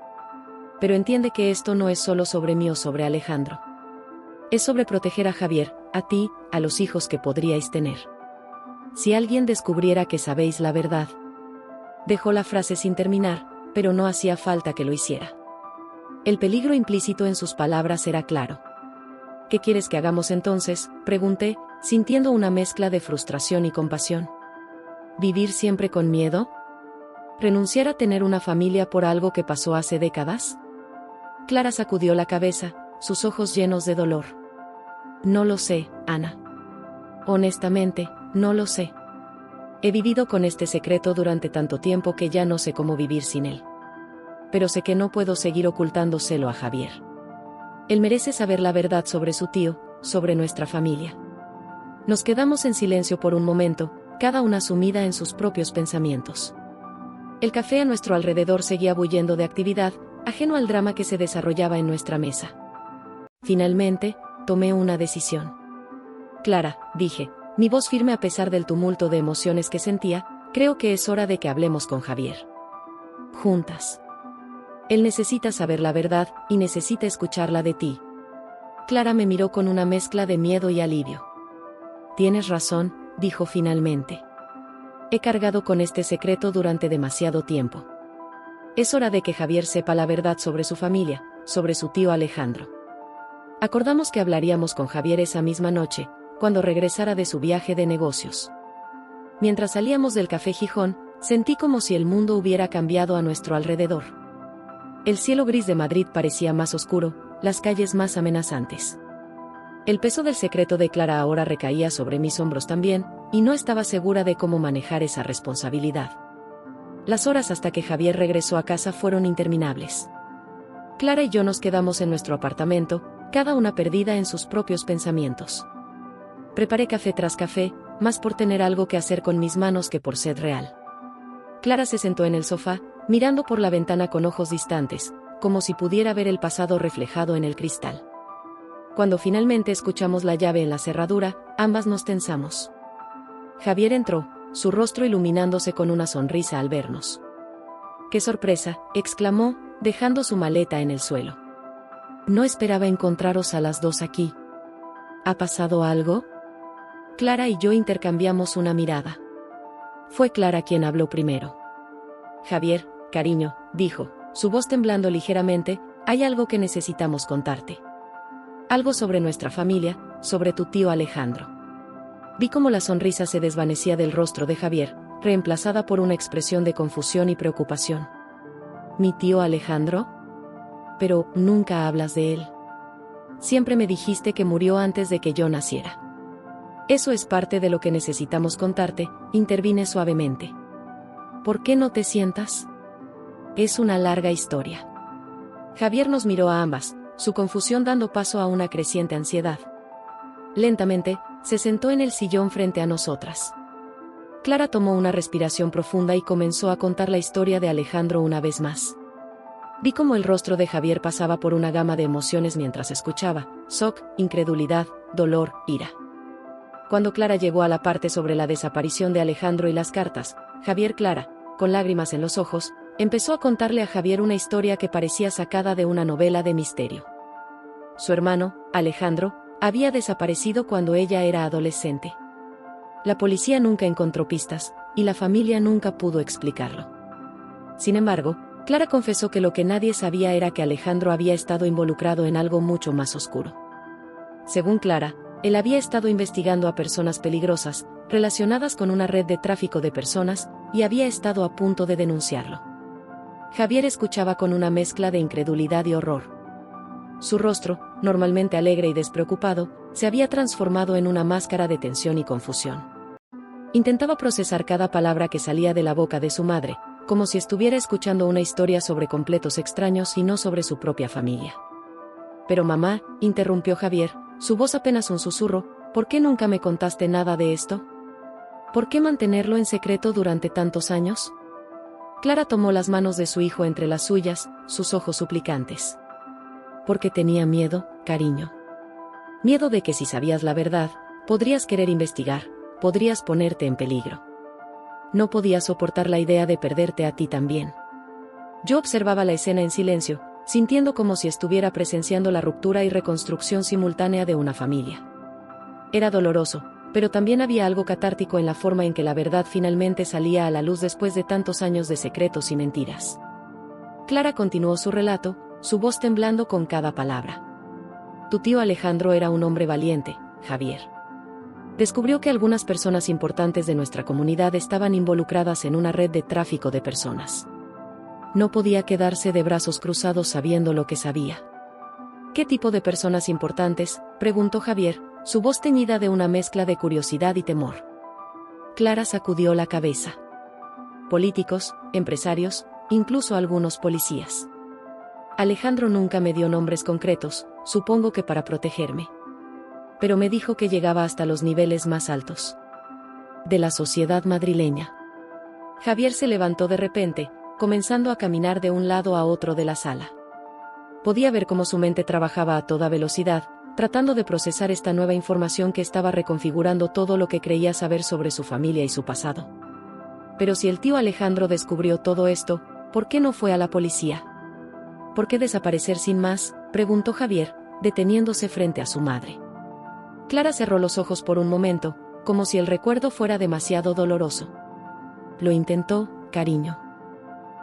Pero entiende que esto no es solo sobre mí o sobre Alejandro. Es sobre proteger a Javier, a ti, a los hijos que podríais tener. Si alguien descubriera que sabéis la verdad. Dejó la frase sin terminar, pero no hacía falta que lo hiciera. El peligro implícito en sus palabras era claro. ¿Qué quieres que hagamos entonces?, pregunté, sintiendo una mezcla de frustración y compasión. ¿Vivir siempre con miedo? ¿Renunciar a tener una familia por algo que pasó hace décadas? Clara sacudió la cabeza, sus ojos llenos de dolor. No lo sé, Ana. Honestamente, no lo sé. He vivido con este secreto durante tanto tiempo que ya no sé cómo vivir sin él. Pero sé que no puedo seguir ocultándoselo a Javier. Él merece saber la verdad sobre su tío, sobre nuestra familia. Nos quedamos en silencio por un momento, cada una sumida en sus propios pensamientos. El café a nuestro alrededor seguía bulliendo de actividad, ajeno al drama que se desarrollaba en nuestra mesa. Finalmente, tomé una decisión. Clara, dije, mi voz firme a pesar del tumulto de emociones que sentía, creo que es hora de que hablemos con Javier. Juntas. Él necesita saber la verdad, y necesita escucharla de ti. Clara me miró con una mezcla de miedo y alivio. Tienes razón, dijo finalmente. He cargado con este secreto durante demasiado tiempo. Es hora de que Javier sepa la verdad sobre su familia, sobre su tío Alejandro. Acordamos que hablaríamos con Javier esa misma noche, cuando regresara de su viaje de negocios. Mientras salíamos del Café Gijón, sentí como si el mundo hubiera cambiado a nuestro alrededor. El cielo gris de Madrid parecía más oscuro, las calles más amenazantes. El peso del secreto de Clara ahora recaía sobre mis hombros también, y no estaba segura de cómo manejar esa responsabilidad. Las horas hasta que Javier regresó a casa fueron interminables. Clara y yo nos quedamos en nuestro apartamento, cada una perdida en sus propios pensamientos. Preparé café tras café, más por tener algo que hacer con mis manos que por sed real. Clara se sentó en el sofá, mirando por la ventana con ojos distantes, como si pudiera ver el pasado reflejado en el cristal. Cuando finalmente escuchamos la llave en la cerradura, ambas nos tensamos. Javier entró, su rostro iluminándose con una sonrisa al vernos. ¡Qué sorpresa!, exclamó, dejando su maleta en el suelo. No esperaba encontraros a las dos aquí. ¿Ha pasado algo? Clara y yo intercambiamos una mirada. Fue Clara quien habló primero. Javier, cariño, dijo, su voz temblando ligeramente, hay algo que necesitamos contarte. Algo sobre nuestra familia, sobre tu tío Alejandro. Vi cómo la sonrisa se desvanecía del rostro de Javier, reemplazada por una expresión de confusión y preocupación. ¿Mi tío Alejandro? Pero nunca hablas de él. Siempre me dijiste que murió antes de que yo naciera. Eso es parte de lo que necesitamos contarte, intervine suavemente. ¿Por qué no te sientas? Es una larga historia. Javier nos miró a ambas, su confusión dando paso a una creciente ansiedad. Lentamente, se sentó en el sillón frente a nosotras. Clara tomó una respiración profunda y comenzó a contar la historia de Alejandro una vez más. Vi cómo el rostro de Javier pasaba por una gama de emociones mientras escuchaba: shock, incredulidad, dolor, ira. Cuando Clara llegó a la parte sobre la desaparición de Alejandro y las cartas, Javier Clara, con lágrimas en los ojos, empezó a contarle a Javier una historia que parecía sacada de una novela de misterio. Su hermano, Alejandro, había desaparecido cuando ella era adolescente. La policía nunca encontró pistas, y la familia nunca pudo explicarlo. Sin embargo, Clara confesó que lo que nadie sabía era que Alejandro había estado involucrado en algo mucho más oscuro. Según Clara, él había estado investigando a personas peligrosas, relacionadas con una red de tráfico de personas, y había estado a punto de denunciarlo. Javier escuchaba con una mezcla de incredulidad y horror. Su rostro, normalmente alegre y despreocupado, se había transformado en una máscara de tensión y confusión. Intentaba procesar cada palabra que salía de la boca de su madre, como si estuviera escuchando una historia sobre completos extraños y no sobre su propia familia. Pero mamá, interrumpió Javier, su voz apenas un susurro, ¿por qué nunca me contaste nada de esto? ¿Por qué mantenerlo en secreto durante tantos años? Clara tomó las manos de su hijo entre las suyas, sus ojos suplicantes. Porque tenía miedo, cariño. Miedo de que si sabías la verdad, podrías querer investigar, podrías ponerte en peligro. No podía soportar la idea de perderte a ti también. Yo observaba la escena en silencio, sintiendo como si estuviera presenciando la ruptura y reconstrucción simultánea de una familia. Era doloroso, pero también había algo catártico en la forma en que la verdad finalmente salía a la luz después de tantos años de secretos y mentiras. Clara continuó su relato, su voz temblando con cada palabra. Tu tío Alejandro era un hombre valiente, Javier. descubrió que algunas personas importantes de nuestra comunidad estaban involucradas en una red de tráfico de personas. No podía quedarse de brazos cruzados sabiendo lo que sabía. ¿Qué tipo de personas importantes?, preguntó Javier, su voz teñida de una mezcla de curiosidad y temor. Clara sacudió la cabeza. Políticos, empresarios, incluso algunos policías. Alejandro nunca me dio nombres concretos, supongo que para protegerme. Pero me dijo que llegaba hasta los niveles más altos de la sociedad madrileña. Javier se levantó de repente, comenzando a caminar de un lado a otro de la sala. Podía ver cómo su mente trabajaba a toda velocidad, tratando de procesar esta nueva información que estaba reconfigurando todo lo que creía saber sobre su familia y su pasado. Pero si el tío Alejandro descubrió todo esto, ¿por qué no fue a la policía? ¿Por qué desaparecer sin más?, preguntó Javier, deteniéndose frente a su madre. Clara cerró los ojos por un momento, como si el recuerdo fuera demasiado doloroso. Lo intentó, cariño.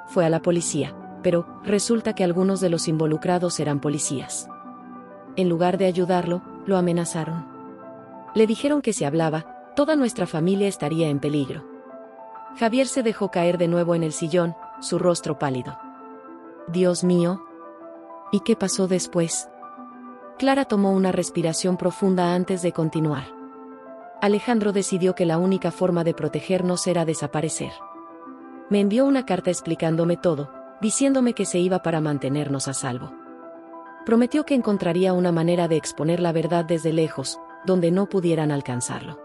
Fue a la policía, pero resulta que algunos de los involucrados eran policías. En lugar de ayudarlo, lo amenazaron. Le dijeron que si hablaba, toda nuestra familia estaría en peligro. Javier se dejó caer de nuevo en el sillón, su rostro pálido. Dios mío. ¿Y qué pasó después? Clara tomó una respiración profunda antes de continuar. Alejandro decidió que la única forma de protegernos era desaparecer. Me envió una carta explicándome todo, diciéndome que se iba para mantenernos a salvo. Prometió que encontraría una manera de exponer la verdad desde lejos, donde no pudieran alcanzarlo.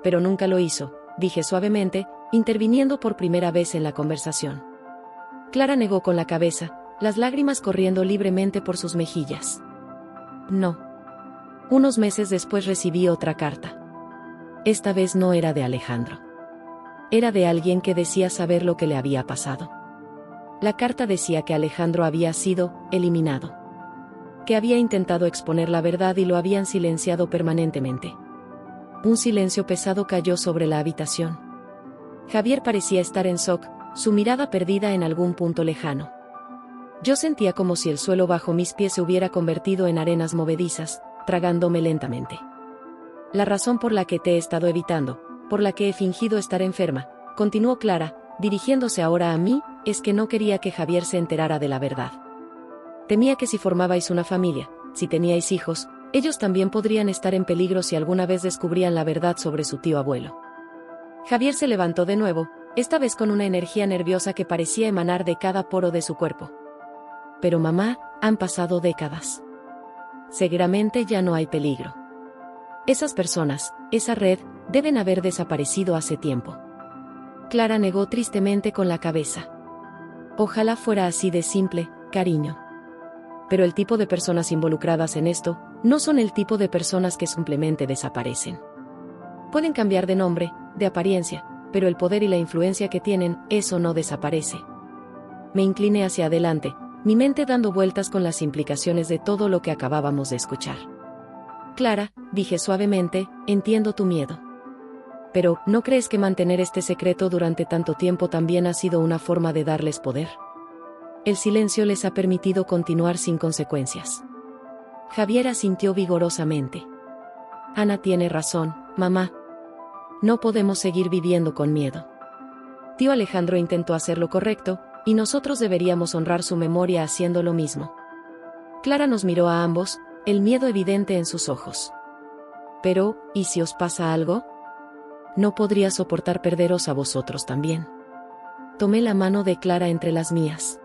Pero nunca lo hizo, dije suavemente, interviniendo por primera vez en la conversación. Clara negó con la cabeza, las lágrimas corriendo libremente por sus mejillas. No. Unos meses después recibí otra carta. Esta vez no era de Alejandro. Era de alguien que decía saber lo que le había pasado. La carta decía que Alejandro había sido eliminado. Que había intentado exponer la verdad y lo habían silenciado permanentemente. Un silencio pesado cayó sobre la habitación. Javier parecía estar en shock, su mirada perdida en algún punto lejano. Yo sentía como si el suelo bajo mis pies se hubiera convertido en arenas movedizas, tragándome lentamente. La razón por la que te he estado evitando, por la que he fingido estar enferma, continuó Clara, dirigiéndose ahora a mí, es que no quería que Javier se enterara de la verdad. Temía que si formabais una familia, si teníais hijos, ellos también podrían estar en peligro si alguna vez descubrían la verdad sobre su tío abuelo. Javier se levantó de nuevo, esta vez con una energía nerviosa que parecía emanar de cada poro de su cuerpo. Pero mamá, han pasado décadas. Seguramente ya no hay peligro. Esas personas, esa red, deben haber desaparecido hace tiempo. Clara negó tristemente con la cabeza. Ojalá fuera así de simple, cariño. Pero el tipo de personas involucradas en esto, no son el tipo de personas que simplemente desaparecen. Pueden cambiar de nombre, de apariencia, pero el poder y la influencia que tienen, eso no desaparece. Me incliné hacia adelante, mi mente dando vueltas con las implicaciones de todo lo que acabábamos de escuchar. Clara, dije suavemente, entiendo tu miedo. Pero, ¿no crees que mantener este secreto durante tanto tiempo también ha sido una forma de darles poder? El silencio les ha permitido continuar sin consecuencias. Javier asintió vigorosamente. Ana tiene razón, mamá. No podemos seguir viviendo con miedo. Tío Alejandro intentó hacer lo correcto, y nosotros deberíamos honrar su memoria haciendo lo mismo. Clara nos miró a ambos, el miedo evidente en sus ojos. Pero, ¿y si os pasa algo? No podría soportar perderos a vosotros también. Tomé la mano de Clara entre las mías.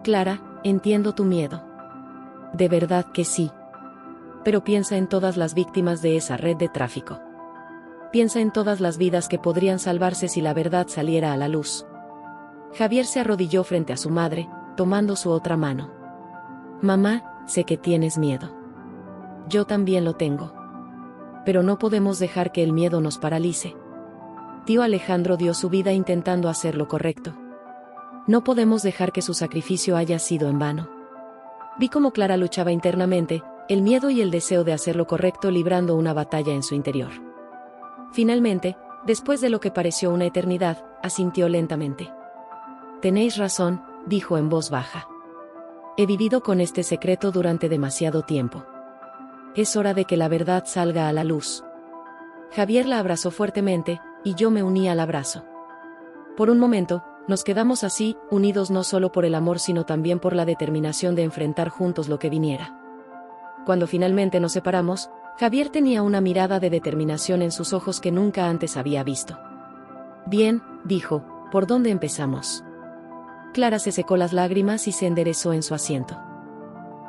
Clara, entiendo tu miedo. De verdad que sí. Pero piensa en todas las víctimas de esa red de tráfico. Piensa en todas las vidas que podrían salvarse si la verdad saliera a la luz. Javier se arrodilló frente a su madre, tomando su otra mano. Mamá, sé que tienes miedo. Yo también lo tengo. Pero no podemos dejar que el miedo nos paralice. Tío Alejandro dio su vida intentando hacer lo correcto. No podemos dejar que su sacrificio haya sido en vano. Vi cómo Clara luchaba internamente, el miedo y el deseo de hacer lo correcto librando una batalla en su interior. Finalmente, después de lo que pareció una eternidad, asintió lentamente. Tenéis razón, dijo en voz baja. He vivido con este secreto durante demasiado tiempo. Es hora de que la verdad salga a la luz. Javier la abrazó fuertemente, y yo me uní al abrazo. Por un momento, nos quedamos así, unidos no solo por el amor sino también por la determinación de enfrentar juntos lo que viniera. Cuando finalmente nos separamos, Javier tenía una mirada de determinación en sus ojos que nunca antes había visto. Bien, dijo, ¿por dónde empezamos? Clara se secó las lágrimas y se enderezó en su asiento.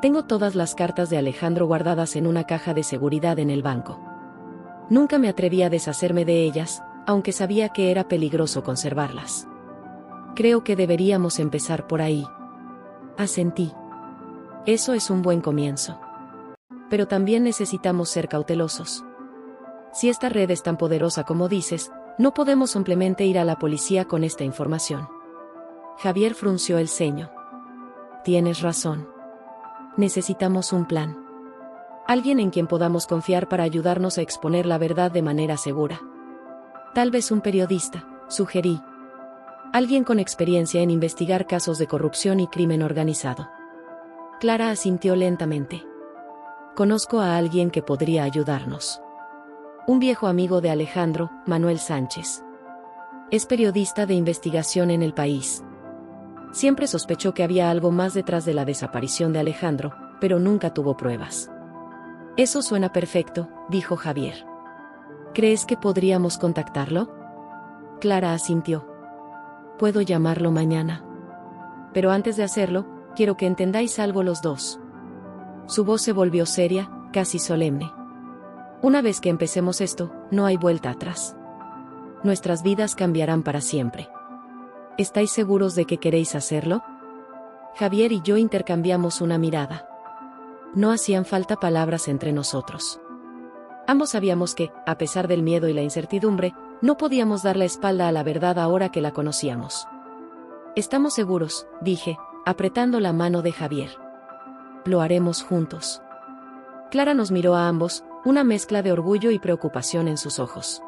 Tengo todas las cartas de Alejandro guardadas en una caja de seguridad en el banco. Nunca me atreví a deshacerme de ellas, aunque sabía que era peligroso conservarlas. Creo que deberíamos empezar por ahí. Asentí. Eso es un buen comienzo. Pero también necesitamos ser cautelosos. Si esta red es tan poderosa como dices, no podemos simplemente ir a la policía con esta información. Javier frunció el ceño. Tienes razón. Necesitamos un plan. Alguien en quien podamos confiar para ayudarnos a exponer la verdad de manera segura. Tal vez un periodista, sugerí. Alguien con experiencia en investigar casos de corrupción y crimen organizado. Clara asintió lentamente. Conozco a alguien que podría ayudarnos. Un viejo amigo de Alejandro, Manuel Sánchez. Es periodista de investigación en El País. Siempre sospechó que había algo más detrás de la desaparición de Alejandro, pero nunca tuvo pruebas. Eso suena perfecto, dijo Javier. ¿Crees que podríamos contactarlo? Clara asintió. Puedo llamarlo mañana. Pero antes de hacerlo, quiero que entendáis algo los dos. Su voz se volvió seria, casi solemne. Una vez que empecemos esto, no hay vuelta atrás. Nuestras vidas cambiarán para siempre. ¿Estáis seguros de que queréis hacerlo? Javier y yo intercambiamos una mirada. No hacían falta palabras entre nosotros. Ambos sabíamos que, a pesar del miedo y la incertidumbre, no podíamos dar la espalda a la verdad ahora que la conocíamos. Estamos seguros, dije, apretando la mano de Javier. Lo haremos juntos. Clara nos miró a ambos, una mezcla de orgullo y preocupación en sus ojos.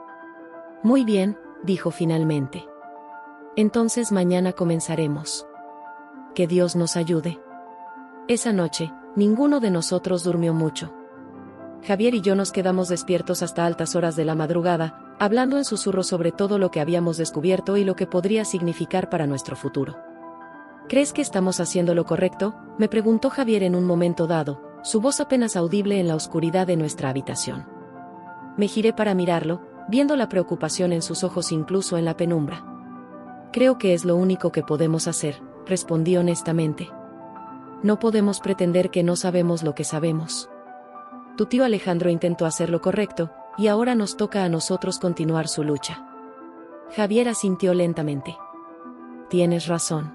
Muy bien, dijo finalmente. Entonces mañana comenzaremos. Que Dios nos ayude. Esa noche, ninguno de nosotros durmió mucho. Javier y yo nos quedamos despiertos hasta altas horas de la madrugada, hablando en susurro sobre todo lo que habíamos descubierto y lo que podría significar para nuestro futuro. ¿Crees que estamos haciendo lo correcto?, me preguntó Javier en un momento dado, su voz apenas audible en la oscuridad de nuestra habitación. Me giré para mirarlo, viendo la preocupación en sus ojos incluso en la penumbra. Creo que es lo único que podemos hacer, respondí honestamente. No podemos pretender que no sabemos lo que sabemos. Tu tío Alejandro intentó hacer lo correcto, y ahora nos toca a nosotros continuar su lucha. Javier asintió lentamente. Tienes razón.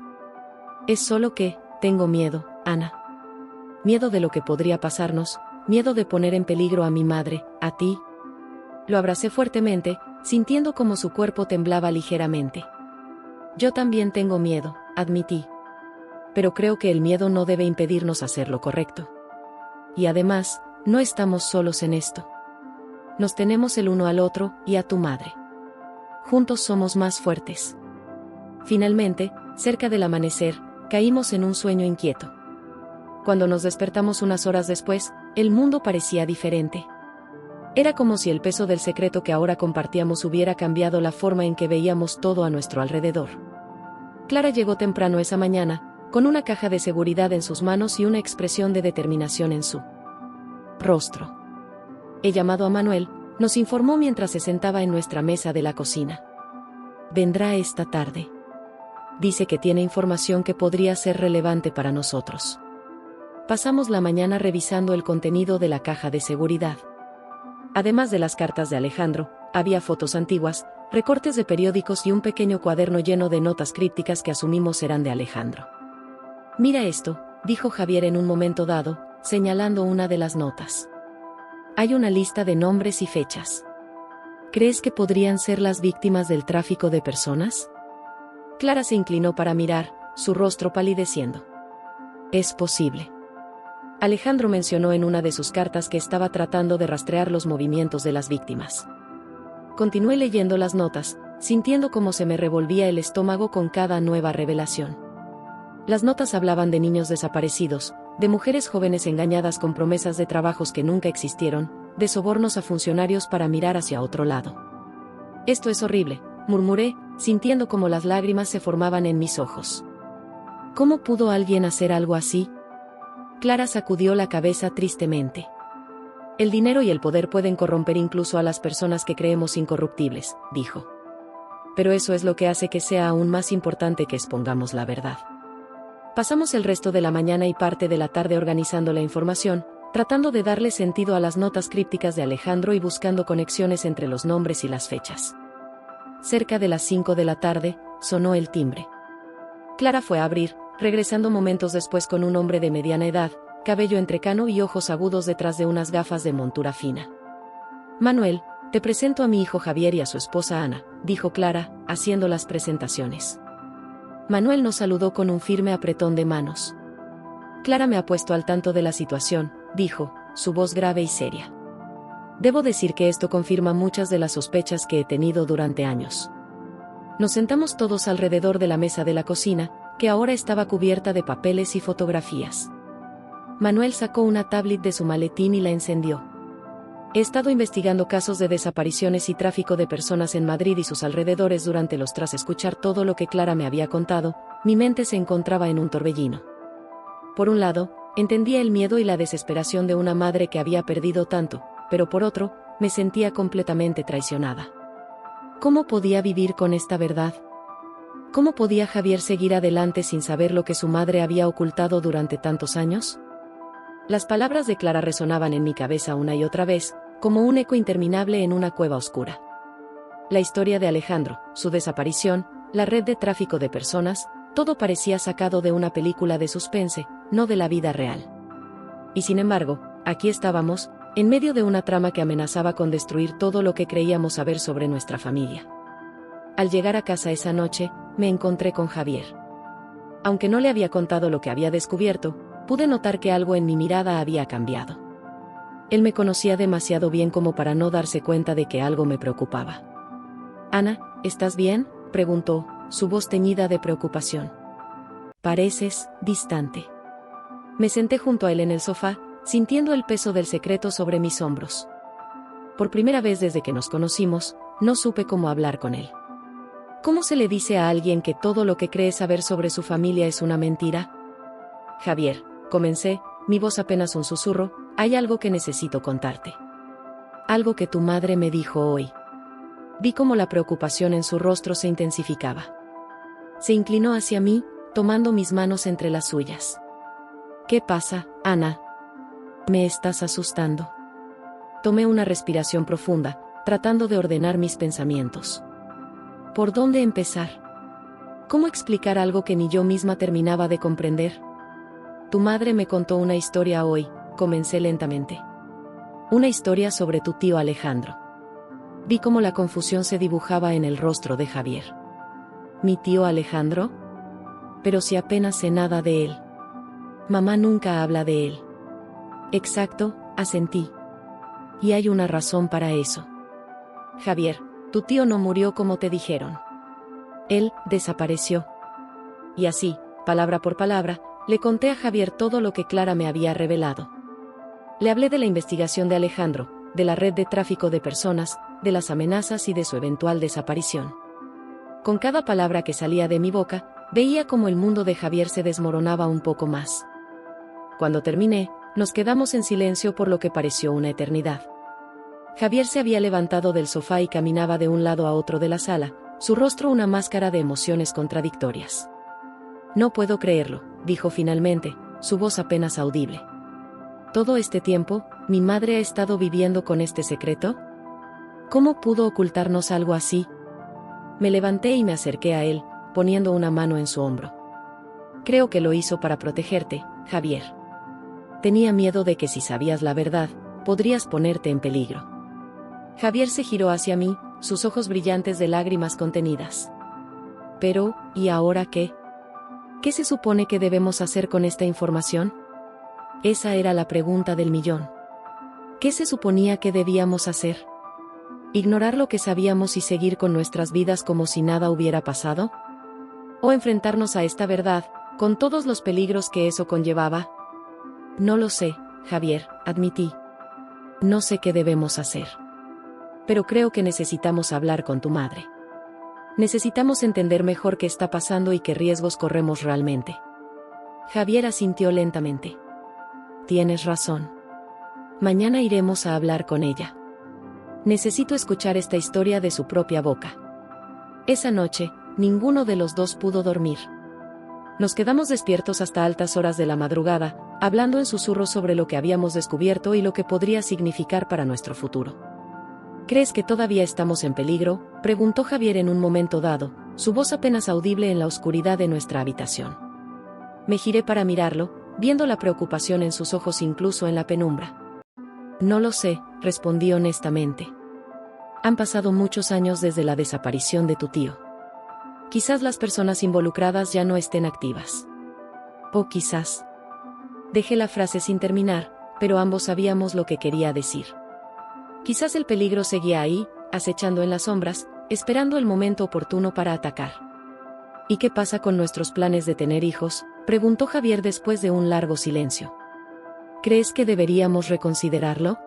Es solo que, tengo miedo, Ana. Miedo de lo que podría pasarnos, miedo de poner en peligro a mi madre, a ti. Lo abracé fuertemente, sintiendo como su cuerpo temblaba ligeramente. Yo también tengo miedo, admití. Pero creo que el miedo no debe impedirnos hacer lo correcto. Y además, no estamos solos en esto. Nos tenemos el uno al otro, y a tu madre. Juntos somos más fuertes. Finalmente, cerca del amanecer, caímos en un sueño inquieto. Cuando nos despertamos unas horas después, el mundo parecía diferente. Era como si el peso del secreto que ahora compartíamos hubiera cambiado la forma en que veíamos todo a nuestro alrededor. Clara llegó temprano esa mañana, con una caja de seguridad en sus manos y una expresión de determinación en su rostro. He llamado a Manuel, nos informó mientras se sentaba en nuestra mesa de la cocina. Vendrá esta tarde. Dice que tiene información que podría ser relevante para nosotros. Pasamos la mañana revisando el contenido de la caja de seguridad. Además de las cartas de Alejandro, había fotos antiguas, recortes de periódicos y un pequeño cuaderno lleno de notas crípticas que asumimos eran de Alejandro. Mira esto, dijo Javier en un momento dado, señalando una de las notas. Hay una lista de nombres y fechas. ¿Crees que podrían ser las víctimas del tráfico de personas? Clara se inclinó para mirar, su rostro palideciendo. Es posible. Alejandro mencionó en una de sus cartas que estaba tratando de rastrear los movimientos de las víctimas. Continué leyendo las notas, sintiendo cómo se me revolvía el estómago con cada nueva revelación. Las notas hablaban de niños desaparecidos, de mujeres jóvenes engañadas con promesas de trabajos que nunca existieron, de sobornos a funcionarios para mirar hacia otro lado. Esto es horrible, murmuré, sintiendo como las lágrimas se formaban en mis ojos. ¿Cómo pudo alguien hacer algo así? Clara sacudió la cabeza tristemente. El dinero y el poder pueden corromper incluso a las personas que creemos incorruptibles, dijo. Pero eso es lo que hace que sea aún más importante que expongamos la verdad. Pasamos el resto de la mañana y parte de la tarde organizando la información, tratando de darle sentido a las notas crípticas de Alejandro y buscando conexiones entre los nombres y las fechas. Cerca de las 5 de la tarde, sonó el timbre. Clara fue a abrir, regresando momentos después con un hombre de mediana edad, cabello entrecano y ojos agudos detrás de unas gafas de montura fina. Manuel, te presento a mi hijo Javier y a su esposa Ana, dijo Clara, haciendo las presentaciones. Manuel nos saludó con un firme apretón de manos. Clara me ha puesto al tanto de la situación, dijo, su voz grave y seria. Debo decir que esto confirma muchas de las sospechas que he tenido durante años. Nos sentamos todos alrededor de la mesa de la cocina, que ahora estaba cubierta de papeles y fotografías. Manuel sacó una tablet de su maletín y la encendió. He estado investigando casos de desapariciones y tráfico de personas en Madrid y sus alrededores tras escuchar todo lo que Clara me había contado, mi mente se encontraba en un torbellino. Por un lado, entendía el miedo y la desesperación de una madre que había perdido tanto, pero por otro, me sentía completamente traicionada. ¿Cómo podía vivir con esta verdad? ¿Cómo podía Javier seguir adelante sin saber lo que su madre había ocultado durante tantos años? Las palabras de Clara resonaban en mi cabeza una y otra vez, como un eco interminable en una cueva oscura. La historia de Alejandro, su desaparición, la red de tráfico de personas, todo parecía sacado de una película de suspense, no de la vida real. Y sin embargo, aquí estábamos, en medio de una trama que amenazaba con destruir todo lo que creíamos saber sobre nuestra familia. Al llegar a casa esa noche, me encontré con Javier. Aunque no le había contado lo que había descubierto, pude notar que algo en mi mirada había cambiado. Él me conocía demasiado bien como para no darse cuenta de que algo me preocupaba. «Ana, ¿estás bien?», preguntó, su voz teñida de preocupación. «Pareces distante». Me senté junto a él en el sofá, sintiendo el peso del secreto sobre mis hombros. Por primera vez desde que nos conocimos, no supe cómo hablar con él. ¿Cómo se le dice a alguien que todo lo que cree saber sobre su familia es una mentira? «Javier», comencé, mi voz apenas un susurro, «hay algo que necesito contarte. Algo que tu madre me dijo hoy». Vi cómo la preocupación en su rostro se intensificaba. Se inclinó hacia mí, tomando mis manos entre las suyas. «¿Qué pasa, Ana? Me estás asustando». Tomé una respiración profunda, tratando de ordenar mis pensamientos. ¿Por dónde empezar? ¿Cómo explicar algo que ni yo misma terminaba de comprender? Tu madre me contó una historia hoy, comencé lentamente. Una historia sobre tu tío Alejandro. Vi cómo la confusión se dibujaba en el rostro de Javier. ¿Mi tío Alejandro? Pero si apenas sé nada de él. Mamá nunca habla de él. Exacto, asentí. Y hay una razón para eso. Javier, tu tío no murió como te dijeron. Él desapareció. Y así, palabra por palabra, le conté a Javier todo lo que Clara me había revelado. Le hablé de la investigación de Alejandro, de la red de tráfico de personas, de las amenazas y de su eventual desaparición. Con cada palabra que salía de mi boca, veía cómo el mundo de Javier se desmoronaba un poco más. Cuando terminé, nos quedamos en silencio por lo que pareció una eternidad. Javier se había levantado del sofá y caminaba de un lado a otro de la sala, su rostro una máscara de emociones contradictorias. «No puedo creerlo», dijo finalmente, su voz apenas audible. «¿Todo este tiempo, mi madre ha estado viviendo con este secreto? ¿Cómo pudo ocultarnos algo así?» Me levanté y me acerqué a él, poniendo una mano en su hombro. «Creo que lo hizo para protegerte, Javier. Tenía miedo de que si sabías la verdad, podrías ponerte en peligro». Javier se giró hacia mí, sus ojos brillantes de lágrimas contenidas. «Pero, ¿y ahora qué? ¿Qué se supone que debemos hacer con esta información?» Esa era la pregunta del millón. ¿Qué se suponía que debíamos hacer? ¿Ignorar lo que sabíamos y seguir con nuestras vidas como si nada hubiera pasado? ¿O enfrentarnos a esta verdad, con todos los peligros que eso conllevaba? No lo sé, Javier, admití. No sé qué debemos hacer. Pero creo que necesitamos hablar con tu madre. Necesitamos entender mejor qué está pasando y qué riesgos corremos realmente. Javier asintió lentamente. Tienes razón. Mañana iremos a hablar con ella. Necesito escuchar esta historia de su propia boca. Esa noche, ninguno de los dos pudo dormir. Nos quedamos despiertos hasta altas horas de la madrugada, hablando en susurros sobre lo que habíamos descubierto y lo que podría significar para nuestro futuro. ¿Crees que todavía estamos en peligro?, preguntó Javier en un momento dado, su voz apenas audible en la oscuridad de nuestra habitación. Me giré para mirarlo, viendo la preocupación en sus ojos incluso en la penumbra. No lo sé, respondí honestamente. Han pasado muchos años desde la desaparición de tu tío. Quizás las personas involucradas ya no estén activas. O quizás. Dejé la frase sin terminar, pero ambos sabíamos lo que quería decir. Quizás el peligro seguía ahí, acechando en las sombras, esperando el momento oportuno para atacar. ¿Y qué pasa con nuestros planes de tener hijos?, preguntó Javier después de un largo silencio. ¿Crees que deberíamos reconsiderarlo?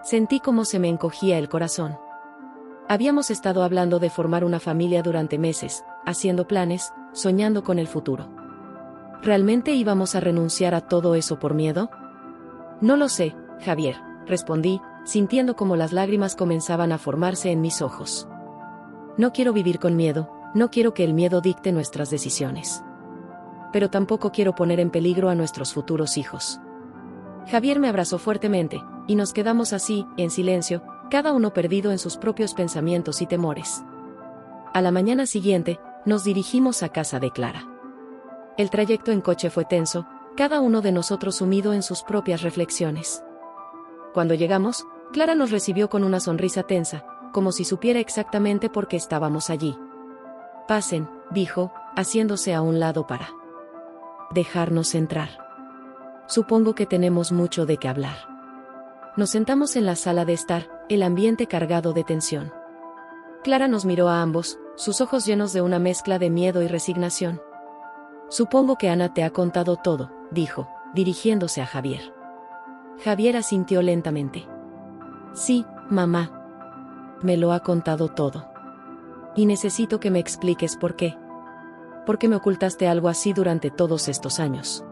Sentí cómo se me encogía el corazón. Habíamos estado hablando de formar una familia durante meses, haciendo planes, soñando con el futuro. ¿Realmente íbamos a renunciar a todo eso por miedo? No lo sé, Javier, respondí, sintiendo como las lágrimas comenzaban a formarse en mis ojos. No quiero vivir con miedo, no quiero que el miedo dicte nuestras decisiones. Pero tampoco quiero poner en peligro a nuestros futuros hijos. Javier me abrazó fuertemente, y nos quedamos así, en silencio, cada uno perdido en sus propios pensamientos y temores. A la mañana siguiente, nos dirigimos a casa de Clara. El trayecto en coche fue tenso, cada uno de nosotros sumido en sus propias reflexiones. Cuando llegamos, Clara nos recibió con una sonrisa tensa, como si supiera exactamente por qué estábamos allí. Pasen, dijo, haciéndose a un lado para dejarnos entrar. Supongo que tenemos mucho de qué hablar. Nos sentamos en la sala de estar, el ambiente cargado de tensión. Clara nos miró a ambos, sus ojos llenos de una mezcla de miedo y resignación. Supongo que Ana te ha contado todo, dijo, dirigiéndose a Javier. Javier asintió lentamente. Sí, mamá. Me lo ha contado todo. Y necesito que me expliques por qué. ¿Por qué me ocultaste algo así durante todos estos años?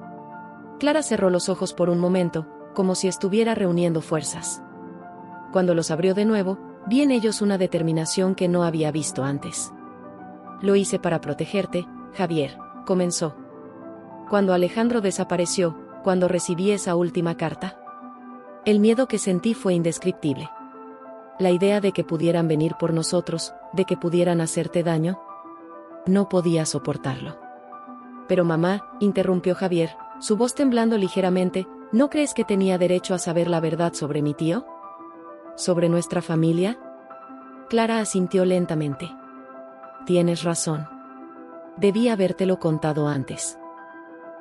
Clara cerró los ojos por un momento, como si estuviera reuniendo fuerzas. Cuando los abrió de nuevo, vi en ellos una determinación que no había visto antes. Lo hice para protegerte, Javier, comenzó. Cuando Alejandro desapareció, cuando recibí esa última carta, el miedo que sentí fue indescriptible. La idea de que pudieran venir por nosotros, de que pudieran hacerte daño, no podía soportarlo. Pero mamá, interrumpió Javier, su voz temblando ligeramente, ¿no crees que tenía derecho a saber la verdad sobre mi tío? ¿Sobre nuestra familia? Clara asintió lentamente. Tienes razón. Debí habértelo contado antes.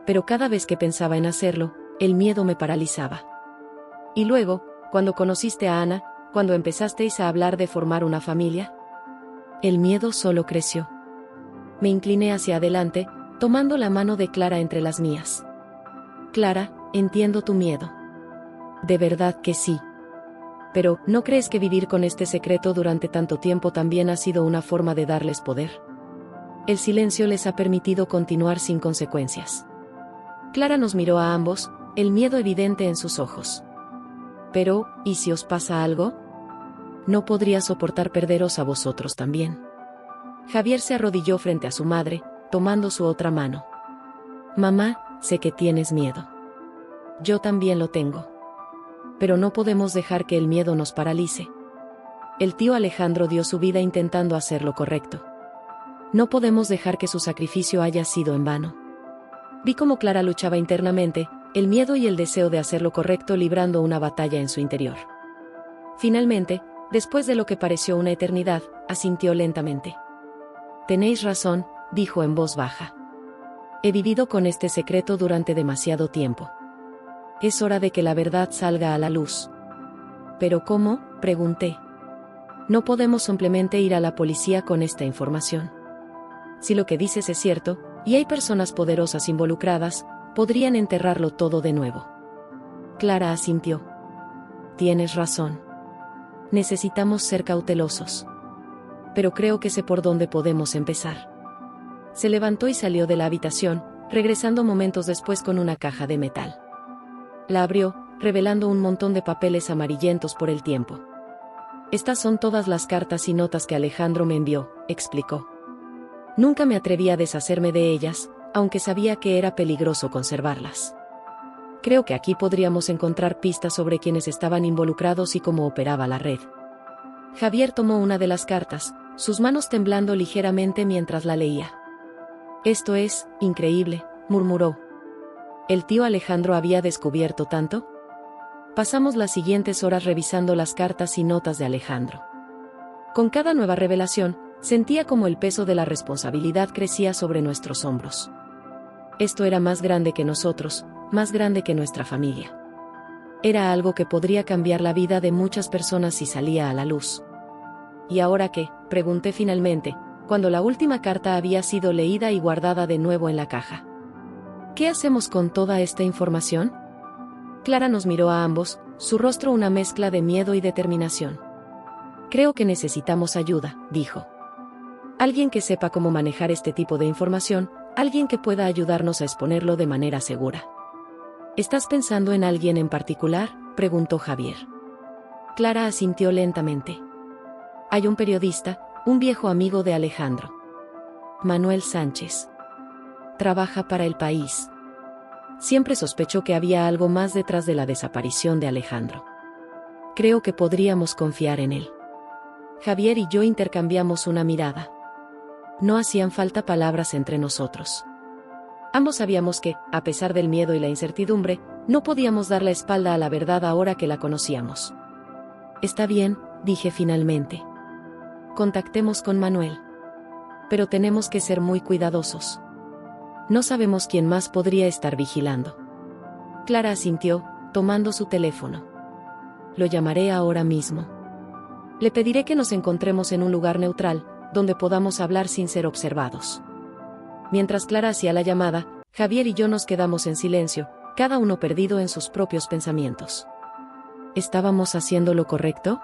Pero cada vez que pensaba en hacerlo, el miedo me paralizaba. Y luego, cuando conociste a Ana, cuando empezasteis a hablar de formar una familia, el miedo solo creció. Me incliné hacia adelante, tomando la mano de Clara entre las mías. Clara, entiendo tu miedo. De verdad que sí. Pero, ¿no crees que vivir con este secreto durante tanto tiempo también ha sido una forma de darles poder? El silencio les ha permitido continuar sin consecuencias. Clara nos miró a ambos, el miedo evidente en sus ojos. Pero, ¿y si os pasa algo? No podría soportar perderos a vosotros también. Javier se arrodilló frente a su madre, tomando su otra mano. Mamá, sé que tienes miedo. Yo también lo tengo. Pero no podemos dejar que el miedo nos paralice. El tío Alejandro dio su vida intentando hacer lo correcto. No podemos dejar que su sacrificio haya sido en vano. Vi cómo Clara luchaba internamente, el miedo y el deseo de hacer lo correcto librando una batalla en su interior. Finalmente, después de lo que pareció una eternidad, asintió lentamente. Tenéis razón, dijo en voz baja. He vivido con este secreto durante demasiado tiempo. Es hora de que la verdad salga a la luz. ¿Pero cómo?, pregunté. No podemos simplemente ir a la policía con esta información. Si lo que dices es cierto, y hay personas poderosas involucradas, podrían enterrarlo todo de nuevo. Clara asintió. Tienes razón. Necesitamos ser cautelosos. Pero creo que sé por dónde podemos empezar. Se levantó y salió de la habitación, regresando momentos después con una caja de metal. La abrió, revelando un montón de papeles amarillentos por el tiempo. Estas son todas las cartas y notas que Alejandro me envió, explicó. Nunca me atreví a deshacerme de ellas, aunque sabía que era peligroso conservarlas. Creo que aquí podríamos encontrar pistas sobre quienes estaban involucrados y cómo operaba la red. Javier tomó una de las cartas, sus manos temblando ligeramente mientras la leía. Esto es increíble, murmuró. ¿El tío Alejandro había descubierto tanto? Pasamos las siguientes horas revisando las cartas y notas de Alejandro. Con cada nueva revelación, sentía como el peso de la responsabilidad crecía sobre nuestros hombros. Esto era más grande que nosotros, más grande que nuestra familia. Era algo que podría cambiar la vida de muchas personas si salía a la luz. ¿Y ahora qué?, pregunté finalmente, cuando la última carta había sido leída y guardada de nuevo en la caja. ¿Qué hacemos con toda esta información? Clara nos miró a ambos, su rostro una mezcla de miedo y determinación. Creo que necesitamos ayuda, dijo. Alguien que sepa cómo manejar este tipo de información, alguien que pueda ayudarnos a exponerlo de manera segura. ¿Estás pensando en alguien en particular?, preguntó Javier. Clara asintió lentamente. Hay un periodista, un viejo amigo de Alejandro. Manuel Sánchez. Trabaja para El País. Siempre sospechó que había algo más detrás de la desaparición de Alejandro. Creo que podríamos confiar en él. Javier y yo intercambiamos una mirada. No hacían falta palabras entre nosotros. Ambos sabíamos que, a pesar del miedo y la incertidumbre, no podíamos dar la espalda a la verdad ahora que la conocíamos. Está bien, dije finalmente. Contactemos con Manuel. Pero tenemos que ser muy cuidadosos. No sabemos quién más podría estar vigilando. Clara asintió, tomando su teléfono. Lo llamaré ahora mismo. Le pediré que nos encontremos en un lugar neutral, donde podamos hablar sin ser observados. Mientras Clara hacía la llamada, Javier y yo nos quedamos en silencio, cada uno perdido en sus propios pensamientos. ¿Estábamos haciendo lo correcto?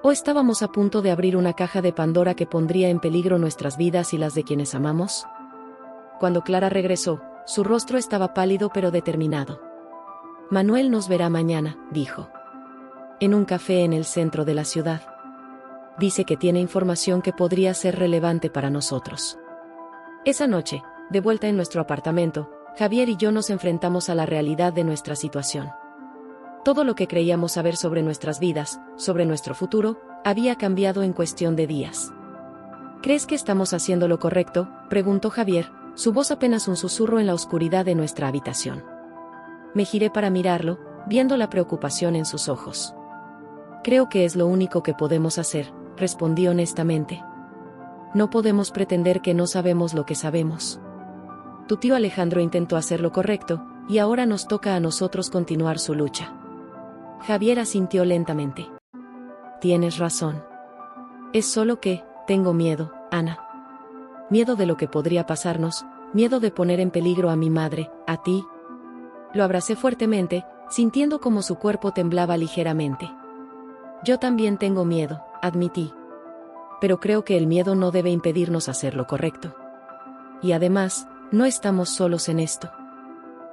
¿O estábamos a punto de abrir una caja de Pandora que pondría en peligro nuestras vidas y las de quienes amamos? Cuando Clara regresó, su rostro estaba pálido pero determinado. Manuel nos verá mañana, dijo. En un café en el centro de la ciudad. Dice que tiene información que podría ser relevante para nosotros. Esa noche, de vuelta en nuestro apartamento, Javier y yo nos enfrentamos a la realidad de nuestra situación. Todo lo que creíamos saber sobre nuestras vidas, sobre nuestro futuro, había cambiado en cuestión de días. ¿Crees que estamos haciendo lo correcto?, preguntó Javier, su voz apenas un susurro en la oscuridad de nuestra habitación. Me giré para mirarlo, viendo la preocupación en sus ojos. Creo que es lo único que podemos hacer, respondí honestamente. No podemos pretender que no sabemos lo que sabemos. Tu tío Alejandro intentó hacer lo correcto, y ahora nos toca a nosotros continuar su lucha. Javier asintió lentamente. Tienes razón. Es solo que, tengo miedo, Ana. Miedo de lo que podría pasarnos, miedo de poner en peligro a mi madre, a ti. Lo abracé fuertemente, sintiendo como su cuerpo temblaba ligeramente. Yo también tengo miedo, admití. Pero creo que el miedo no debe impedirnos hacer lo correcto. Y además, no estamos solos en esto.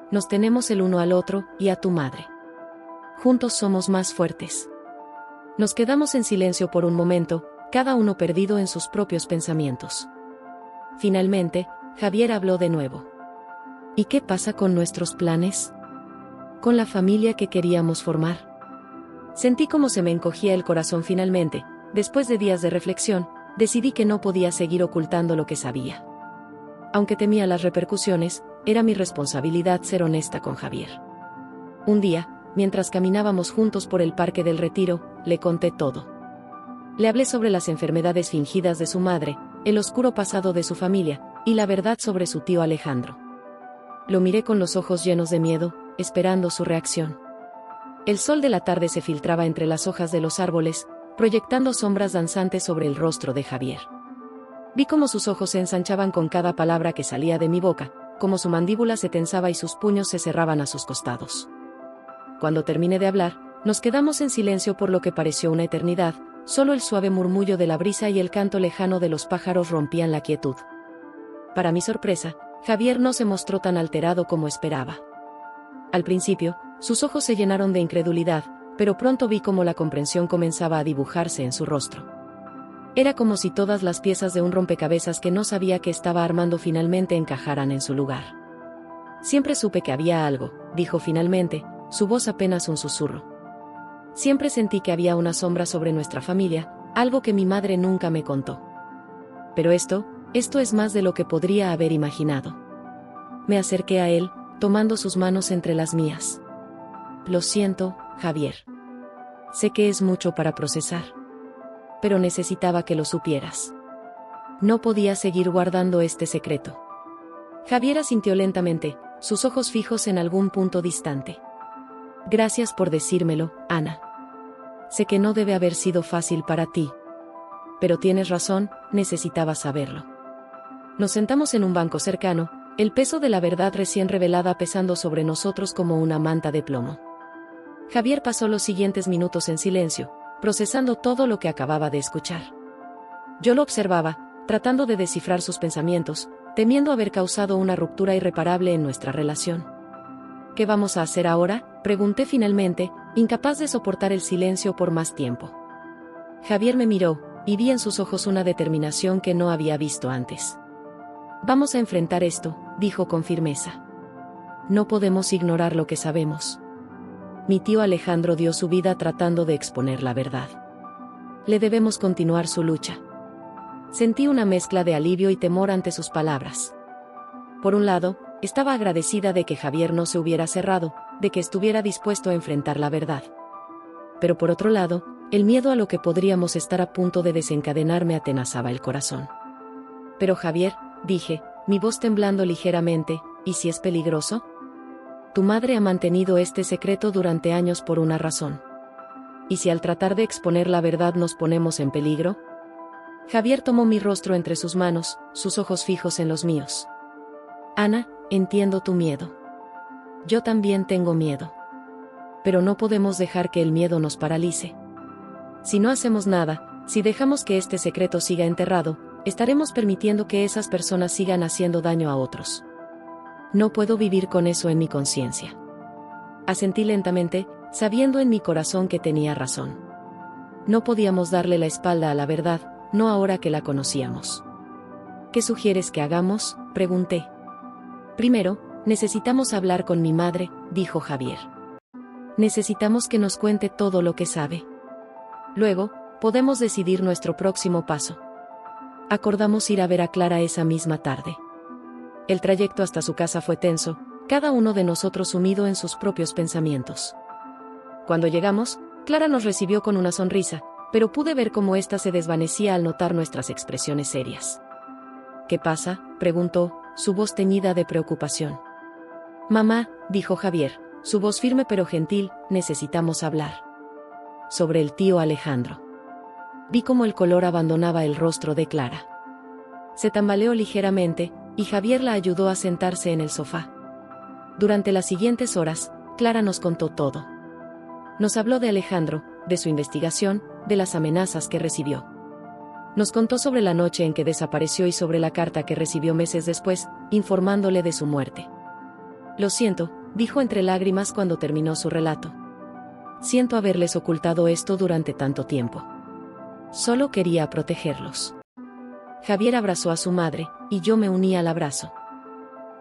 Nos tenemos el uno al otro, y a tu madre. Juntos somos más fuertes. Nos quedamos en silencio por un momento, cada uno perdido en sus propios pensamientos. Finalmente, Javier habló de nuevo. ¿Y qué pasa con nuestros planes? ¿Con la familia que queríamos formar? Sentí como se me encogía el corazón finalmente. Después de días de reflexión, decidí que no podía seguir ocultando lo que sabía. Aunque temía las repercusiones, era mi responsabilidad ser honesta con Javier. Un día, mientras caminábamos juntos por el Parque del Retiro, le conté todo. Le hablé sobre las enfermedades fingidas de su madre, el oscuro pasado de su familia, y la verdad sobre su tío Alejandro. Lo miré con los ojos llenos de miedo, esperando su reacción. El sol de la tarde se filtraba entre las hojas de los árboles, proyectando sombras danzantes sobre el rostro de Javier. Vi cómo sus ojos se ensanchaban con cada palabra que salía de mi boca, cómo su mandíbula se tensaba y sus puños se cerraban a sus costados. Cuando terminé de hablar, Nos quedamos en silencio por lo que pareció una eternidad, solo el suave murmullo de la brisa y el canto lejano de los pájaros rompían la quietud. Para mi sorpresa, Javier no se mostró tan alterado como esperaba. Al principio, sus ojos se llenaron de incredulidad, pero pronto vi cómo la comprensión comenzaba a dibujarse en su rostro. Era como si todas las piezas de un rompecabezas que no sabía que estaba armando finalmente encajaran en su lugar. Siempre supe que había algo, dijo finalmente, su voz apenas un susurro. Siempre sentí que había una sombra sobre nuestra familia, algo que mi madre nunca me contó. Pero esto es más de lo que podría haber imaginado. Me acerqué a él, tomando sus manos entre las mías. Lo siento, Javier. Sé que es mucho para procesar. Pero necesitaba que lo supieras. No podía seguir guardando este secreto. Javier asintió lentamente, sus ojos fijos en algún punto distante. Gracias por decírmelo, Ana. Sé que no debe haber sido fácil para ti. Pero tienes razón, necesitaba saberlo. Nos sentamos en un banco cercano, el peso de la verdad recién revelada pesando sobre nosotros como una manta de plomo. Javier pasó los siguientes minutos en silencio, procesando todo lo que acababa de escuchar. Yo lo observaba, tratando de descifrar sus pensamientos, temiendo haber causado una ruptura irreparable en nuestra relación. ¿Qué vamos a hacer ahora?, pregunté finalmente, incapaz de soportar el silencio por más tiempo. Javier me miró, y vi en sus ojos una determinación que no había visto antes. Vamos a enfrentar esto, dijo con firmeza. No podemos ignorar lo que sabemos. Mi tío Alejandro dio su vida tratando de exponer la verdad. Le debemos continuar su lucha. Sentí una mezcla de alivio y temor ante sus palabras. Por un lado, estaba agradecida de que Javier no se hubiera cerrado, de que estuviera dispuesto a enfrentar la verdad. Pero por otro lado, el miedo a lo que podríamos estar a punto de desencadenar me atenazaba el corazón. Pero Javier, dije, mi voz temblando ligeramente, ¿y si es peligroso? Tu madre ha mantenido este secreto durante años por una razón. ¿Y si al tratar de exponer la verdad nos ponemos en peligro? Javier tomó mi rostro entre sus manos, sus ojos fijos en los míos. Ana, entiendo tu miedo. Yo también tengo miedo. Pero no podemos dejar que el miedo nos paralice. Si no hacemos nada, si dejamos que este secreto siga enterrado, estaremos permitiendo que esas personas sigan haciendo daño a otros. No puedo vivir con eso en mi conciencia. Asentí lentamente, sabiendo en mi corazón que tenía razón. No podíamos darle la espalda a la verdad, no ahora que la conocíamos. ¿Qué sugieres que hagamos?, pregunté. Primero, necesitamos hablar con mi madre, dijo Javier. Necesitamos que nos cuente todo lo que sabe. Luego, podemos decidir nuestro próximo paso. Acordamos ir a ver a Clara esa misma tarde. El trayecto hasta su casa fue tenso, cada uno de nosotros sumido en sus propios pensamientos. Cuando llegamos, Clara nos recibió con una sonrisa, pero pude ver cómo ésta se desvanecía al notar nuestras expresiones serias. ¿Qué pasa?, preguntó, su voz teñida de preocupación. Mamá, dijo Javier, su voz firme pero gentil, necesitamos hablar. Sobre el tío Alejandro. Vi cómo el color abandonaba el rostro de Clara. Se tambaleó ligeramente, y Javier la ayudó a sentarse en el sofá. Durante las siguientes horas, Clara nos contó todo. Nos habló de Alejandro, de su investigación, de las amenazas que recibió. Nos contó sobre la noche en que desapareció y sobre la carta que recibió meses después, informándole de su muerte. Lo siento, dijo entre lágrimas cuando terminó su relato. Siento haberles ocultado esto durante tanto tiempo. Solo quería protegerlos. Javier abrazó a su madre, y yo me uní al abrazo.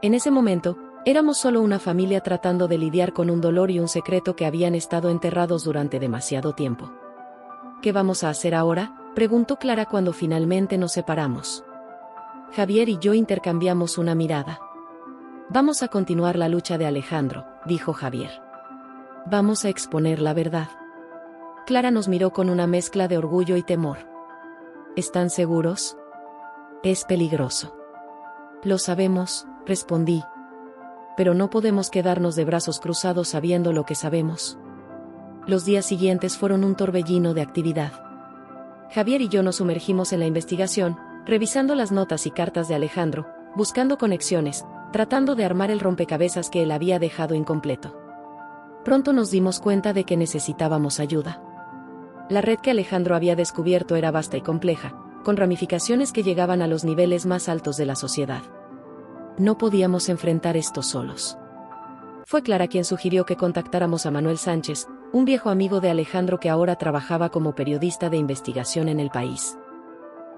En ese momento, éramos solo una familia tratando de lidiar con un dolor y un secreto que habían estado enterrados durante demasiado tiempo. ¿Qué vamos a hacer ahora?, preguntó Clara cuando finalmente nos separamos. Javier y yo intercambiamos una mirada. Vamos a continuar la lucha de Alejandro, dijo Javier. Vamos a exponer la verdad. Clara nos miró con una mezcla de orgullo y temor. ¿Están seguros? Es peligroso. Lo sabemos, respondí. Pero no podemos quedarnos de brazos cruzados sabiendo lo que sabemos. Los días siguientes fueron un torbellino de actividad. Javier y yo nos sumergimos en la investigación, revisando las notas y cartas de Alejandro, buscando conexiones, tratando de armar el rompecabezas que él había dejado incompleto. Pronto nos dimos cuenta de que necesitábamos ayuda. La red que Alejandro había descubierto era vasta y compleja, con ramificaciones que llegaban a los niveles más altos de la sociedad. No podíamos enfrentar esto solos. Fue Clara quien sugirió que contactáramos a Manuel Sánchez, un viejo amigo de Alejandro que ahora trabajaba como periodista de investigación en el país.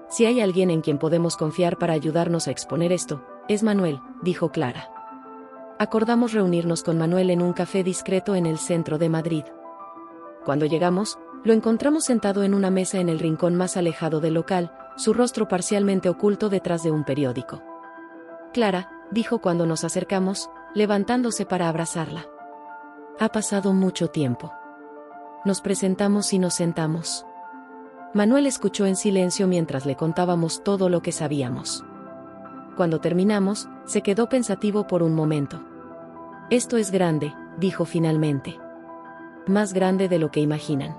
Si hay alguien en quien podemos confiar para ayudarnos a exponer esto, es Manuel, dijo Clara. Acordamos reunirnos con Manuel en un café discreto en el centro de Madrid. Cuando llegamos, lo encontramos sentado en una mesa en el rincón más alejado del local, su rostro parcialmente oculto detrás de un periódico. Clara, dijo cuando nos acercamos, levantándose para abrazarla. Ha pasado mucho tiempo. Nos presentamos y nos sentamos. Manuel escuchó en silencio mientras le contábamos todo lo que sabíamos. Cuando terminamos, se quedó pensativo por un momento. Esto es grande, dijo finalmente. Más grande de lo que imaginan.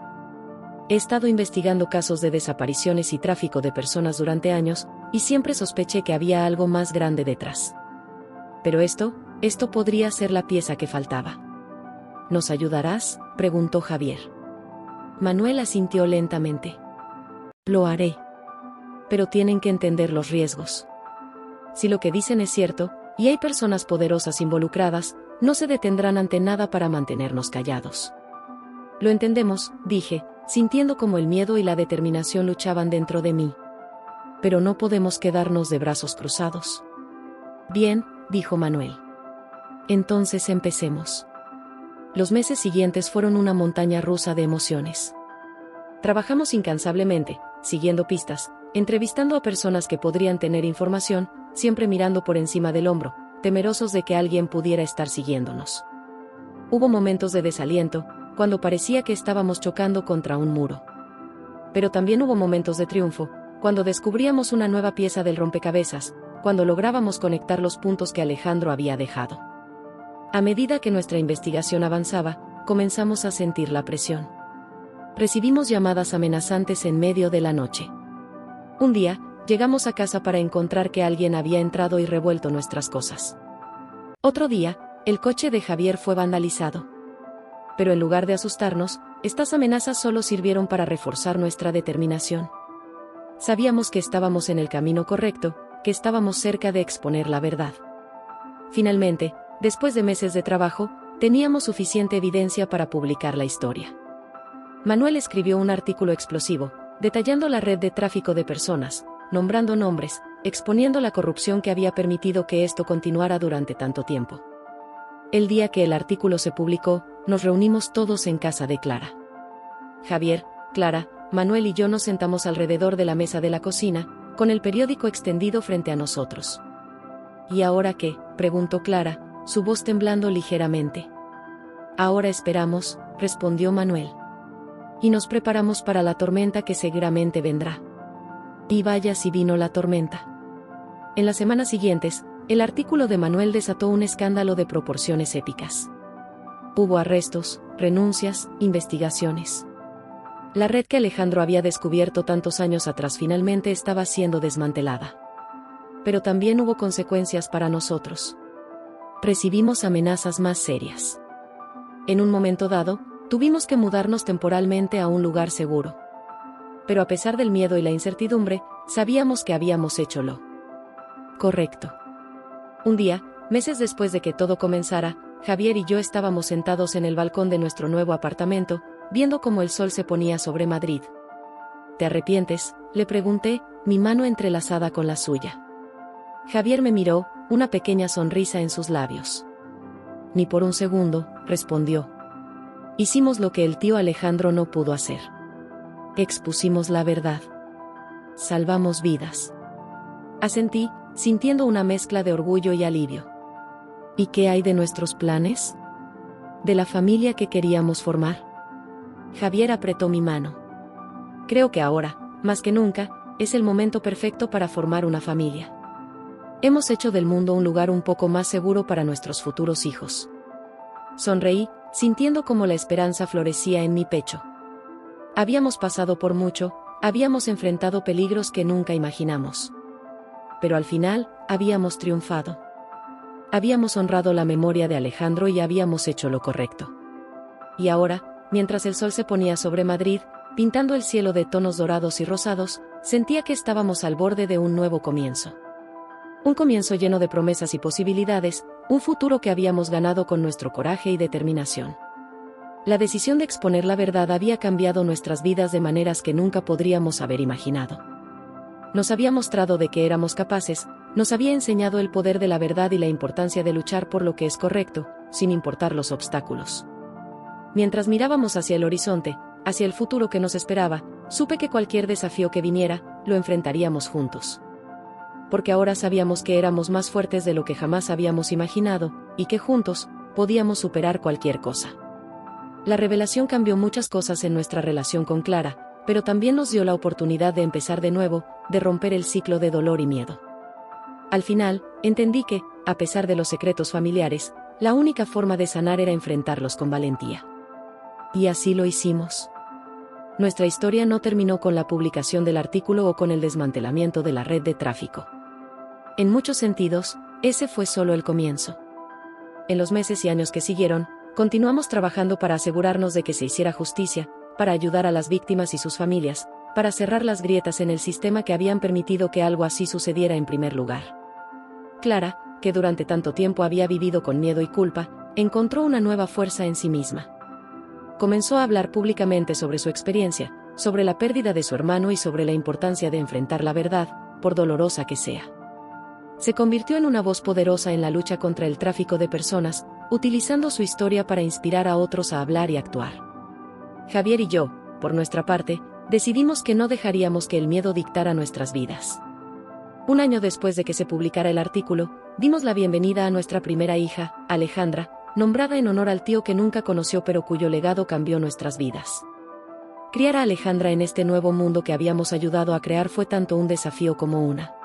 He estado investigando casos de desapariciones y tráfico de personas durante años, y siempre sospeché que había algo más grande detrás. Pero esto podría ser la pieza que faltaba. ¿Nos ayudarás?, preguntó Javier. Manuel asintió lentamente. Lo haré. Pero tienen que entender los riesgos. Si lo que dicen es cierto, y hay personas poderosas involucradas, no se detendrán ante nada para mantenernos callados. Lo entendemos, dije, sintiendo como el miedo y la determinación luchaban dentro de mí. Pero no podemos quedarnos de brazos cruzados. Bien, dijo Manuel. Entonces empecemos. Los meses siguientes fueron una montaña rusa de emociones. Trabajamos incansablemente, siguiendo pistas, entrevistando a personas que podrían tener información, siempre mirando por encima del hombro, temerosos de que alguien pudiera estar siguiéndonos. Hubo momentos de desaliento, cuando parecía que estábamos chocando contra un muro. Pero también hubo momentos de triunfo, cuando descubríamos una nueva pieza del rompecabezas, cuando lográbamos conectar los puntos que Alejandro había dejado. A medida que nuestra investigación avanzaba, comenzamos a sentir la presión. Recibimos llamadas amenazantes en medio de la noche. Un día, llegamos a casa para encontrar que alguien había entrado y revuelto nuestras cosas. Otro día, el coche de Javier fue vandalizado. Pero en lugar de asustarnos, estas amenazas solo sirvieron para reforzar nuestra determinación. Sabíamos que estábamos en el camino correcto, que estábamos cerca de exponer la verdad. Finalmente, después de meses de trabajo, teníamos suficiente evidencia para publicar la historia. Manuel escribió un artículo explosivo, detallando la red de tráfico de personas, nombrando nombres, exponiendo la corrupción que había permitido que esto continuara durante tanto tiempo. El día que el artículo se publicó, nos reunimos todos en casa de Clara. Javier, Clara, Manuel y yo nos sentamos alrededor de la mesa de la cocina, con el periódico extendido frente a nosotros. ¿Y ahora qué?, preguntó Clara, su voz temblando ligeramente. Ahora esperamos, respondió Manuel. Y nos preparamos para la tormenta que seguramente vendrá. Y vaya si vino la tormenta. En las semanas siguientes, el artículo de Manuel desató un escándalo de proporciones épicas. Hubo arrestos, renuncias, investigaciones. La red que Alejandro había descubierto tantos años atrás finalmente estaba siendo desmantelada. Pero también hubo consecuencias para nosotros. Recibimos amenazas más serias. En un momento dado, tuvimos que mudarnos temporalmente a un lugar seguro. Pero a pesar del miedo y la incertidumbre, sabíamos que habíamos hecho lo correcto. Un día, meses después de que todo comenzara, Javier y yo estábamos sentados en el balcón de nuestro nuevo apartamento, viendo cómo el sol se ponía sobre Madrid. ¿Te arrepientes?, le pregunté, mi mano entrelazada con la suya. Javier me miró, una pequeña sonrisa en sus labios. Ni por un segundo, respondió. Hicimos lo que el tío Alejandro no pudo hacer. Expusimos la verdad. Salvamos vidas. Asentí, sintiendo una mezcla de orgullo y alivio. ¿Y qué hay de nuestros planes? ¿De la familia que queríamos formar? Javier apretó mi mano. Creo que ahora, más que nunca, es el momento perfecto para formar una familia. Hemos hecho del mundo un lugar un poco más seguro para nuestros futuros hijos. Sonreí, sintiendo cómo la esperanza florecía en mi pecho. Habíamos pasado por mucho, habíamos enfrentado peligros que nunca imaginamos. Pero al final, habíamos triunfado. Habíamos honrado la memoria de Alejandro y habíamos hecho lo correcto. Y ahora, mientras el sol se ponía sobre Madrid, pintando el cielo de tonos dorados y rosados, sentía que estábamos al borde de un nuevo comienzo. Un comienzo lleno de promesas y posibilidades, un futuro que habíamos ganado con nuestro coraje y determinación. La decisión de exponer la verdad había cambiado nuestras vidas de maneras que nunca podríamos haber imaginado. Nos había mostrado de que éramos capaces, nos había enseñado el poder de la verdad y la importancia de luchar por lo que es correcto, sin importar los obstáculos. Mientras mirábamos hacia el horizonte, hacia el futuro que nos esperaba, supe que cualquier desafío que viniera, lo enfrentaríamos juntos. Porque ahora sabíamos que éramos más fuertes de lo que jamás habíamos imaginado, y que juntos, podíamos superar cualquier cosa. La revelación cambió muchas cosas en nuestra relación con Clara, pero también nos dio la oportunidad de empezar de nuevo, de romper el ciclo de dolor y miedo. Al final, entendí que, a pesar de los secretos familiares, la única forma de sanar era enfrentarlos con valentía. Y así lo hicimos. Nuestra historia no terminó con la publicación del artículo o con el desmantelamiento de la red de tráfico. En muchos sentidos, ese fue solo el comienzo. En los meses y años que siguieron, continuamos trabajando para asegurarnos de que se hiciera justicia, para ayudar a las víctimas y sus familias, para cerrar las grietas en el sistema que habían permitido que algo así sucediera en primer lugar. Clara, que durante tanto tiempo había vivido con miedo y culpa, encontró una nueva fuerza en sí misma. Comenzó a hablar públicamente sobre su experiencia, sobre la pérdida de su hermano y sobre la importancia de enfrentar la verdad, por dolorosa que sea. Se convirtió en una voz poderosa en la lucha contra el tráfico de personas, utilizando su historia para inspirar a otros a hablar y actuar. Javier y yo, por nuestra parte, decidimos que no dejaríamos que el miedo dictara nuestras vidas. Un año después de que se publicara el artículo, dimos la bienvenida a nuestra primera hija, Alejandra, nombrada en honor al tío que nunca conoció pero cuyo legado cambió nuestras vidas. Criar a Alejandra en este nuevo mundo que habíamos ayudado a crear fue tanto un desafío como una